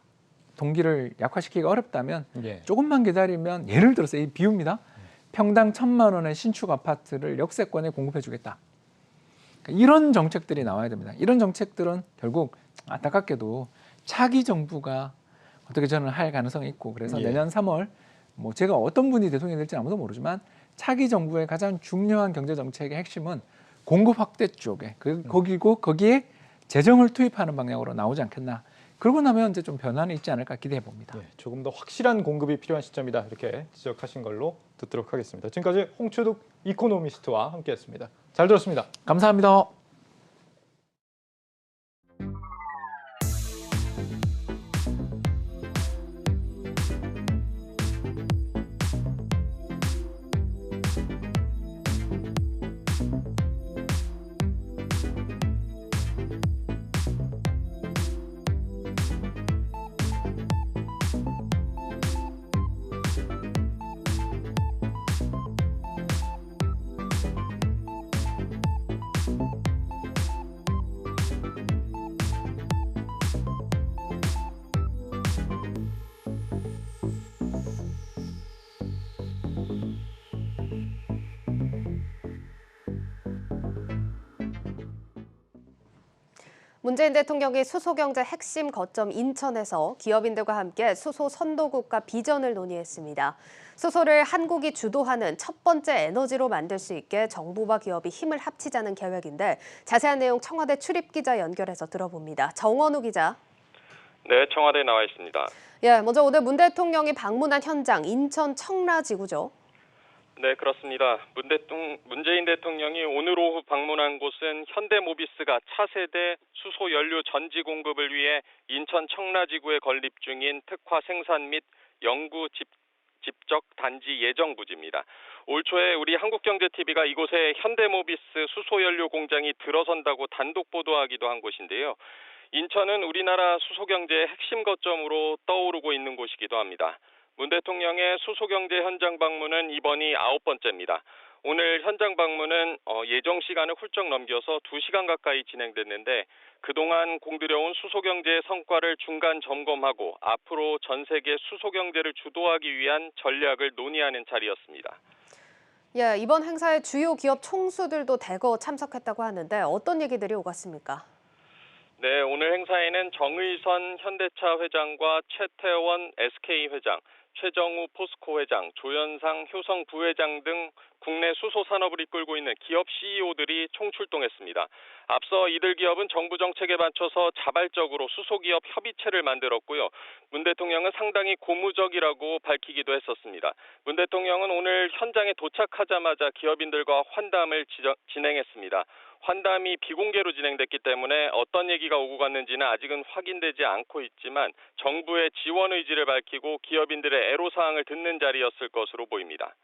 동기를 약화시키기가 어렵다면 조금만 기다리면 예를 들어서 이 비유입니다. 평당 1,000만 원의 신축 아파트를 역세권에 공급해 주겠다. 그러니까 이런 정책들이 나와야 됩니다. 이런 정책들은 결국 안타깝게도 차기 정부가 어떻게 저는 할 가능성이 있고 그래서 내년 3월 뭐 제가 어떤 분이 대통령이 될지 아무도 모르지만 차기 정부의 가장 중요한 경제 정책의 핵심은 공급 확대 쪽에 거기고 거기에 재정을 투입하는 방향으로 나오지 않겠나. 그러고 나면 이제 좀 변화는 있지 않을까 기대해 봅니다. 조금 더 확실한 공급이 필요한 시점이다. 이렇게 지적하신 걸로 듣도록 하겠습니다. 지금까지 홍추득 이코노미스트와 함께했습니다. 잘 들었습니다. 감사합니다. 문재인 대통령이 수소경제 핵심 거점 인천에서 기업인들과 함께 수소 선도국가 비전을 논의했습니다. 수소를 한국이 주도하는 첫 번째 에너지로 만들 수 있게 정부와 기업이 힘을 합치자는 계획인데 자세한 내용 청와대 출입기자 연결해서 들어봅니다. 정원우 기자. 네, 청와대에 나와 있습니다. 먼저 오늘 문 대통령이 방문한 현장 인천 청라지구죠. 네, 그렇습니다. 문재인 대통령이 오늘 오후 방문한 곳은 현대모비스가 차세대 수소 연료 전지 공급을 위해 인천 청라지구에 건립 중인 특화 생산 및 연구 집적 단지 예정 부지입니다. 올 초에 우리 한국경제TV가 이곳에 현대모비스 수소 연료 공장이 들어선다고 단독 보도하기도 한 곳인데요. 인천은 우리나라 수소 경제의 핵심 거점으로 떠오르고 있는 곳이기도 합니다. 문 대통령의 수소경제 현장 방문은 이번이 9번째입니다. 오늘 현장 방문은 예정 시간을 훌쩍 넘겨서 2시간 가까이 진행됐는데 그동안 공들여온 수소경제의 성과를 중간 점검하고 앞으로 전 세계 수소경제를 주도하기 위한 전략을 논의하는 자리였습니다. 이번 행사에 주요 기업 총수들도 대거 참석했다고 하는데 어떤 얘기들이 오갔습니까? 네, 오늘 행사에는 정의선 현대차 회장과 최태원 SK 회장, 최정우 포스코 회장, 조현상 효성 부회장 등 국내 수소 산업을 이끌고 있는 기업 CEO들이 총출동했습니다. 앞서 이들 기업은 정부 정책에 맞춰서 자발적으로 수소기업 협의체를 만들었고요. 문 대통령은 상당히 고무적이라고 밝히기도 했었습니다. 문 대통령은 오늘 현장에 도착하자마자 기업인들과 환담을 진행했습니다. 환담이 비공개로 진행됐기 때문에 어떤 얘기가 오고 갔는지는 아직은 확인되지 않고 있지만 정부의 지원 의지를 밝히고 기업인들의 애로사항을 듣는 자리였을 것으로 보입니다.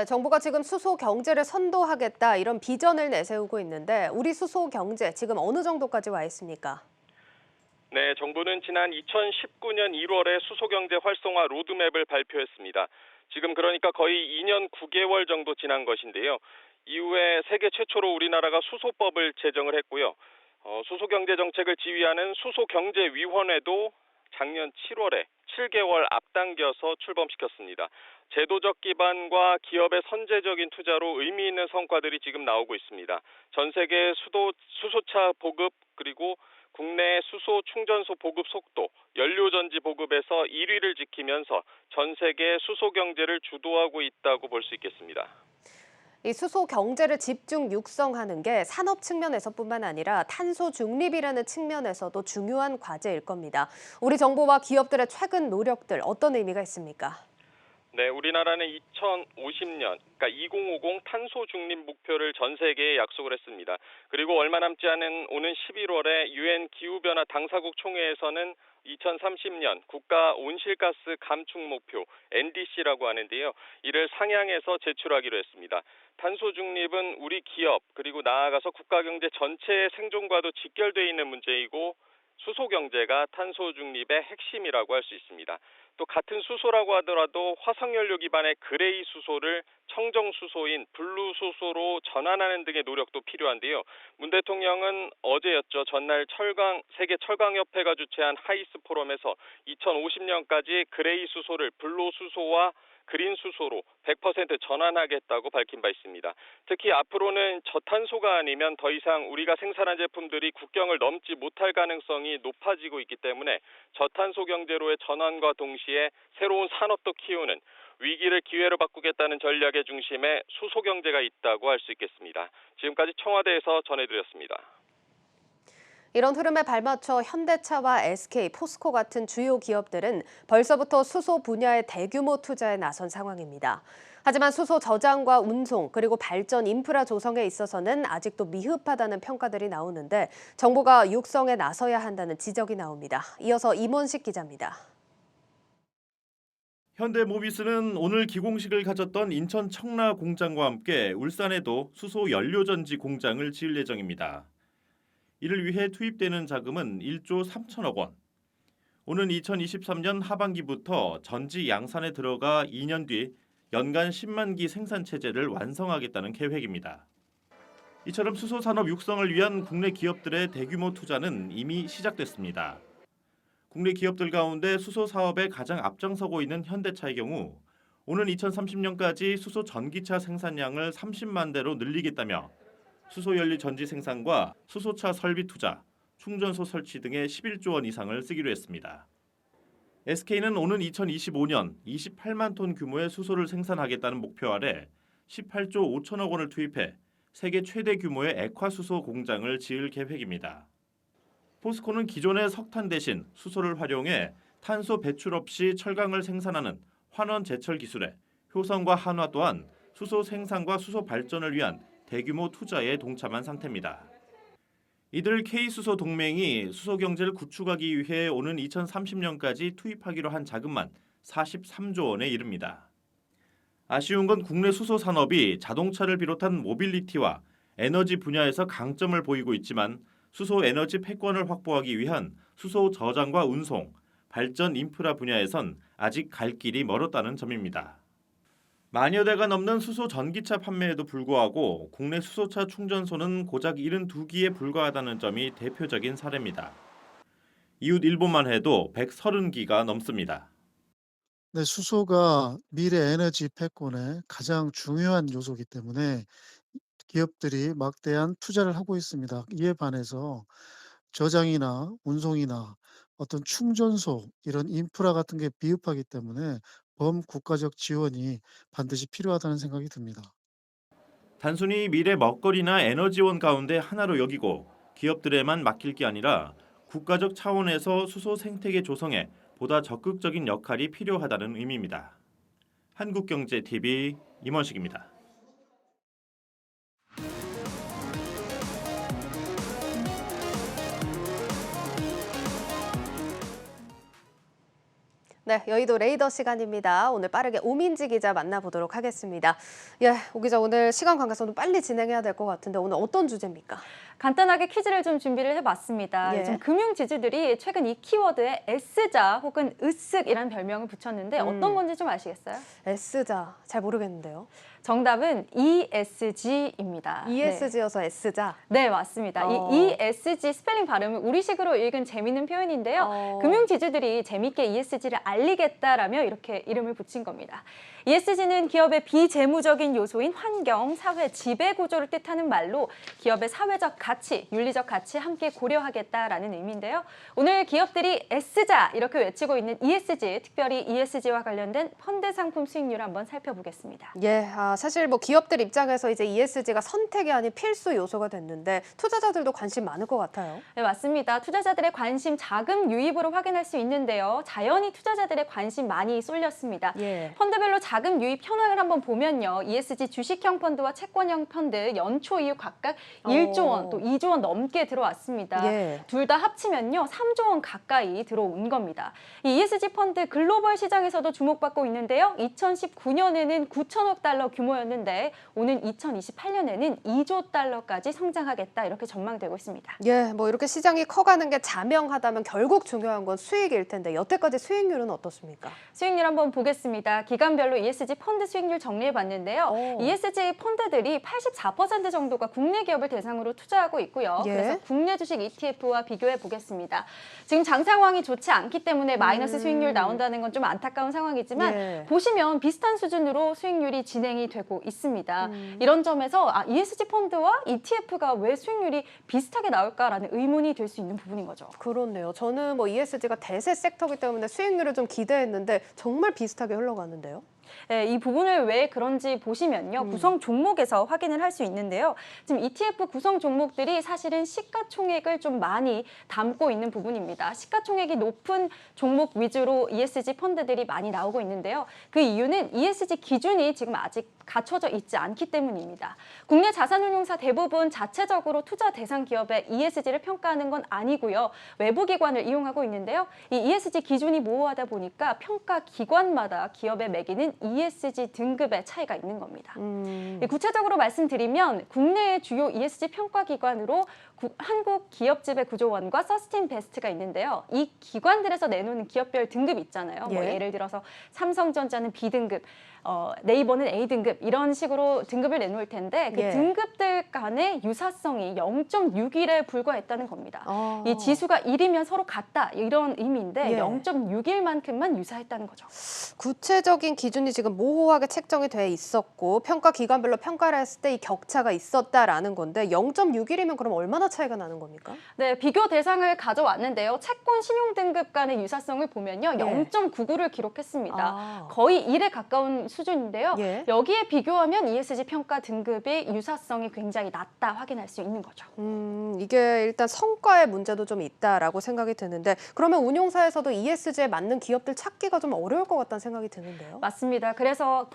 정부가 지금 수소 경제를 선도하겠다 이런 비전을 내세우고 있는데 우리 수소 경제 지금 어느 정도까지 와 있습니까? 네, 정부는 지난 2019년 1월에 수소경제 활성화 로드맵을 발표했습니다. 지금 그러니까 거의 2년 9개월 정도 지난 것인데요. 이후에 세계 최초로 우리나라가 수소법을 제정을 했고요. 수소경제 정책을 지휘하는 수소경제위원회도 작년 7월에 7개월 앞당겨서 출범시켰습니다. 제도적 기반과 기업의 선제적인 투자로 의미 있는 성과들이 지금 나오고 있습니다. 전 세계 수소차 보급 그리고 국내 수소 충전소 보급 속도, 연료전지 보급에서 1위를 지키면서 전 세계 수소 경제를 주도하고 있다고 볼 수 있겠습니다. 이 수소 경제를 집중 육성하는 게 산업 측면에서뿐만 아니라 탄소 중립이라는 측면에서도 중요한 과제일 겁니다. 우리 정부와 기업들의 최근 노력들 어떤 의미가 있습니까? 네, 우리나라는 2050년, 그러니까 2050 탄소 중립 목표를 전 세계에 약속을 했습니다. 그리고 얼마 남지 않은 오는 11월에 UN 기후변화 당사국 총회에서는 2030년 국가 온실가스 감축 목표 NDC라고 하는데요. 이를 상향해서 제출하기로 했습니다. 탄소 중립은 우리 기업 그리고 나아가서 국가 경제 전체의 생존과도 직결되어 있는 문제이고 수소 경제가 탄소 중립의 핵심이라고 할 수 있습니다. 또 같은 수소라고 하더라도 화석연료 기반의 그레이 수소를 청정 수소인 블루 수소로 전환하는 등의 노력도 필요한데요. 문 대통령은 어제였죠. 전날 세계 철강협회가 주최한 하이스 포럼에서 2050년까지 그레이 수소를 블루 수소와 그린 수소로 100% 전환하겠다고 밝힌 바 있습니다. 특히 앞으로는 저탄소가 아니면 더 이상 우리가 생산한 제품들이 국경을 넘지 못할 가능성이 높아지고 있기 때문에 저탄소 경제로의 전환과 동시에 새로운 산업도 키우는 위기를 기회로 바꾸겠다는 전략의 중심에 수소 경제가 있다고 할 수 있겠습니다. 지금까지 청와대에서 전해드렸습니다. 이런 흐름에 발맞춰 현대차와 SK, 포스코 같은 주요 기업들은 벌써부터 수소 분야의 대규모 투자에 나선 상황입니다. 하지만 수소 저장과 운송 그리고 발전 인프라 조성에 있어서는 아직도 미흡하다는 평가들이 나오는데 정부가 육성에 나서야 한다는 지적이 나옵니다. 이어서 임원식 기자입니다. 현대모비스는 오늘 기공식을 가졌던 인천 청라 공장과 함께 울산에도 수소 연료전지 공장을 지을 예정입니다. 이를 위해 투입되는 자금은 1조 3천억 원. 오는 2023년 하반기부터 전지 양산에 들어가 2년 뒤 연간 10만 기 생산 체제를 완성하겠다는 계획입니다. 이처럼 수소 산업 육성을 위한 국내 기업들의 대규모 투자는 이미 시작됐습니다. 국내 기업들 가운데 수소 사업에 가장 앞장서고 있는 현대차의 경우 오는 2030년까지 수소 전기차 생산량을 30만 대로 늘리겠다며 수소 연료 전지 생산과 수소차 설비 투자, 충전소 설치 등에 11조 원 이상을 쓰기로 했습니다. SK는 오는 2025년 28만 톤 규모의 수소를 생산하겠다는 목표 아래 18조 5천억 원을 투입해 세계 최대 규모의 액화수소 공장을 지을 계획입니다. 포스코는 기존의 석탄 대신 수소를 활용해 탄소 배출 없이 철강을 생산하는 환원 제철 기술에 효성과 한화 또한 수소 생산과 수소 발전을 위한 대규모 투자에 동참한 상태입니다. 이들 K수소 동맹이 수소 경제를 구축하기 위해 오는 2030년까지 투입하기로 한 자금만 43조 원에 이릅니다. 아쉬운 건 국내 수소 산업이 자동차를 비롯한 모빌리티와 에너지 분야에서 강점을 보이고 있지만 수소 에너지 패권을 확보하기 위한 수소 저장과 운송, 발전 인프라 분야에선 아직 갈 길이 멀었다는 점입니다. 만여 대가 넘는 수소 전기차 판매에도 불구하고 국내 수소차 충전소는 고작 72기에 불과하다는 점이 대표적인 사례입니다. 이웃 일본만 해도 130기가 넘습니다. 네, 수소가 미래 에너지 패권의 가장 중요한 요소이기 때문에 기업들이 막대한 투자를 하고 있습니다. 이에 반해서 저장이나 운송이나 어떤 충전소 이런 인프라 같은 게 미흡하기 때문에 범국가적 지원이 반드시 필요하다는 생각이 듭니다. 단순히 미래 먹거리나 에너지원 가운데 하나로 여기고 기업들에만 맡길 게 아니라 국가적 차원에서 수소 생태계 조성에 보다 적극적인 역할이 필요하다는 의미입니다. 한국경제TV 임원식입니다. 네, 여의도 레이더 시간입니다. 오늘 빠르게 오민지 기자 만나보도록 하겠습니다. 예, 오 기자 오늘 시간 관계상 좀 빨리 진행해야 될 것 같은데 오늘 어떤 주제입니까? 간단하게 퀴즈를 좀 준비를 해봤습니다. 예. 요즘 금융 지주들이 최근 이 키워드에 S자 혹은 으쓱이라는 별명을 붙였는데 어떤 건지 좀 아시겠어요? S자 잘 모르겠는데요. 정답은 ESG입니다. ESG여서 S자? 네, 맞습니다. 이 ESG 스펠링 발음은 우리식으로 읽은 재미있는 표현인데요. 금융 지주들이 재미있게 ESG를 알리겠다라며 이렇게 이름을 붙인 겁니다. ESG는 기업의 비재무적인 요소인 환경, 사회, 지배 구조를 뜻하는 말로 기업의 사회적 가치, 윤리적 가치 함께 고려하겠다라는 의미인데요. 오늘 기업들이 S자 이렇게 외치고 있는 ESG, 특별히 ESG와 관련된 펀드 상품 수익률 한번 살펴보겠습니다. 예, 사실 뭐 기업들 입장에서 이제 ESG가 선택이 아닌 필수 요소가 됐는데 투자자들도 관심 많을 것 같아요. 네, 맞습니다. 투자자들의 관심 자금 유입으로 확인할 수 있는데요. 자연히 투자자들의 관심 많이 쏠렸습니다. 예. 펀드별로 자금 유입 현황을 한번 보면요. ESG 주식형 펀드와 채권형 펀드 연초 이후 각각 1조 원, 또 2조 원 넘게 들어왔습니다. 예. 둘 다 합치면요. 3조 원 가까이 들어온 겁니다. 이 ESG 펀드 글로벌 시장에서도 주목받고 있는데요. 2019년에는 9천억 달러 규모였는데 오는 2028년에는 2조 달러까지 성장하겠다 이렇게 전망되고 있습니다. 예, 뭐 이렇게 시장이 커가는 게 자명하다면 결국 중요한 건 수익일 텐데 여태까지 수익률은 어떻습니까? 수익률 한번 보겠습니다. 기간별로 ESG 펀드 수익률 정리해봤는데요. ESG 펀드들이 84% 정도가 국내 기업을 대상으로 투자하고 있고요. 예. 그래서 국내 주식 ETF와 비교해 보겠습니다. 지금 장 상황이 좋지 않기 때문에 마이너스 수익률 나온다는 건 좀 안타까운 상황이지만 예. 보시면 비슷한 수준으로 수익률이 진행이 되고 있습니다. 이런 점에서 ESG 펀드와 ETF가 왜 수익률이 비슷하게 나올까라는 의문이 들 수 있는 부분인 거죠. 그렇네요. 저는 뭐 ESG가 대세 섹터이기 때문에 수익률을 좀 기대했는데 정말 비슷하게 흘러가는데요. 이 부분을 왜 그런지 보시면요. 구성 종목에서 확인을 할 수 있는데요. 지금 ETF 구성 종목들이 사실은 시가총액을 좀 많이 담고 있는 부분입니다. 시가총액이 높은 종목 위주로 ESG 펀드들이 많이 나오고 있는데요. 그 이유는 ESG 기준이 지금 아직 갖춰져 있지 않기 때문입니다. 국내 자산운용사 대부분 자체적으로 투자 대상 기업의 ESG를 평가하는 건 아니고요. 외부 기관을 이용하고 있는데요. 이 ESG 기준이 모호하다 보니까 평가 기관마다 기업에 매기는 ESG 등급의 차이가 있는 겁니다. 구체적으로 말씀드리면 국내의 주요 ESG 평가 기관으로 한국기업지배구조원과 서스틴베스트가 있는데요. 이 기관들에서 내놓는 기업별 등급 있잖아요. 뭐 예를 들어서 삼성전자는 B등급, 네이버는 A등급 이런 식으로 등급을 내놓을 텐데 그 등급들 간의 유사성이 0.61에 불과했다는 겁니다. 이 지수가 1이면 서로 같다 이런 의미인데 0.61만큼만 유사했다는 거죠. 구체적인 기준이 지금 모호하게 책정이 돼 있었고 평가 기관별로 평가를 했을 때 이 격차가 있었다라는 건데 0.61이면 그럼 얼마나 차이가 나는 겁니까? 네, 비교 대상을 가져왔는데요. 채권 신용 등급 간의 유사성을 보면요. 0.99를 기록했습니다. 거의 1에 가까운 수준인데요. 여기에 비교하면 ESG 평가 등급의 유사성이 굉장히 낮다 확인할 수 있는 거죠. 이게 일단 성과의 문제도 좀 있다라고 생각이 드는데 그러면 운용사에서도 ESG에 맞는 기업들 찾기가 좀 어려울 것 같다는 생각이 드는데요. 맞습니다. 그래서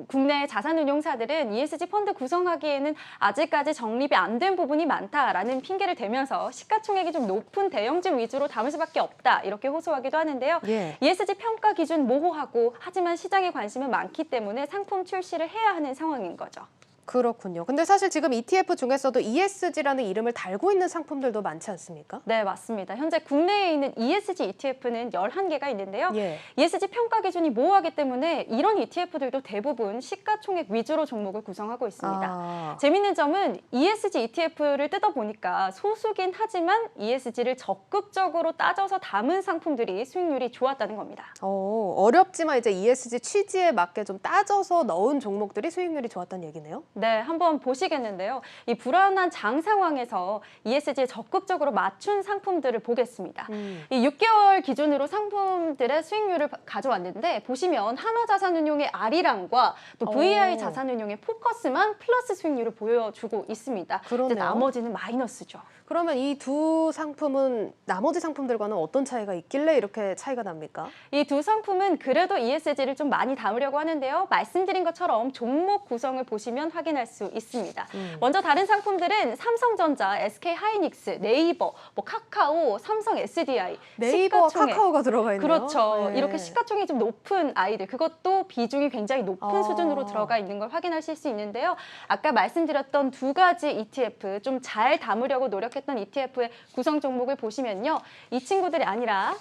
국내 자산운용사들은 ESG 펀드 구성하기에는 아직까지 정립이 안 된 부분이 많다라는 핑계를 대면서 시가총액이 좀 높은 대형주 위주로 담을 수밖에 없다 이렇게 호소하기도 하는데요. ESG 평가 기준 모호하고 하지만 시장에 관심은 많기 때문에 상품 출시를 해야 하는 상황인 거죠. 그렇군요. 근데 사실 지금 ETF 중에서도 ESG라는 이름을 달고 있는 상품들도 많지 않습니까? 네, 맞습니다. 현재 국내에 있는 ESG ETF는 11개가 있는데요. ESG 평가 기준이 모호하기 때문에 이런 ETF들도 대부분 시가총액 위주로 종목을 구성하고 있습니다. 재미있는 점은 ESG ETF를 뜯어보니까 소수긴 하지만 ESG를 적극적으로 따져서 담은 상품들이 수익률이 좋았다는 겁니다. 어렵지만 이제 ESG 취지에 맞게 좀 따져서 넣은 종목들이 수익률이 좋았다는 얘기네요. 네, 한번 보시겠는데요. 이 불안한 장 상황에서 ESG에 적극적으로 맞춘 상품들을 보겠습니다. 이 6개월 기준으로 상품들의 수익률을 가져왔는데 보시면 하나자산운용의 아리랑과 또 VI 자산운용의 포커스만 플러스 수익률을 보여주고 있습니다. 그러네요. 나머지는 마이너스죠. 그러면 이 두 상품은 나머지 상품들과는 어떤 차이가 있길래 이렇게 차이가 납니까? 이 두 상품은 그래도 ESG를 좀 많이 담으려고 하는데요. 말씀드린 것처럼 종목 구성을 보시면 확인할 수 있습니다. 먼저 다른 상품들은 삼성전자, SK하이닉스, 네이버, 카카오, 삼성 SDI, 네이버, 카카오가 들어가 있네요. 그렇죠. 이렇게 시가총액이 좀 높은 아이들, 그것도 비중이 굉장히 높은 수준으로 들어가 있는 걸 확인하실 수 있는데요. 아까 말씀드렸던 두 가지 ETF, 좀 잘 담으려고 노력했던 ETF의 구성 종목을 보시면요. 이 친구들이 아니라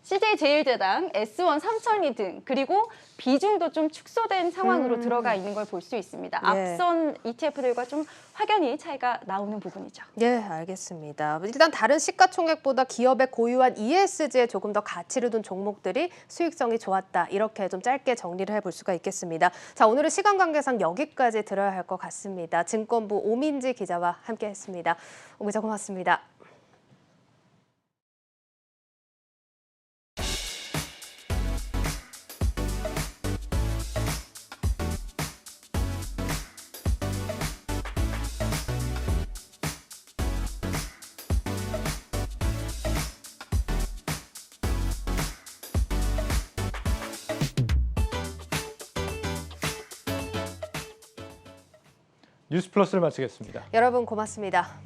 CJ제일제당, S1 삼천리 등 그리고 비중도 좀 축소된 상황으로 들어가 있는 걸 볼 수 있습니다. 앞선 ETF들과 좀 확연히 차이가 나오는 부분이죠. 알겠습니다. 일단 다른 시가총액보다 기업의 고유한 ESG에 조금 더 가치를 둔 종목들이 수익성이 좋았다. 이렇게 좀 짧게 정리를 해볼 수가 있겠습니다. 자, 오늘은 시간 관계상 여기까지 들어야 할 것 같습니다. 증권부 오민지 기자와 함께했습니다. 오 기자 고맙습니다. 뉴스 플러스를 마치겠습니다. 여러분 고맙습니다.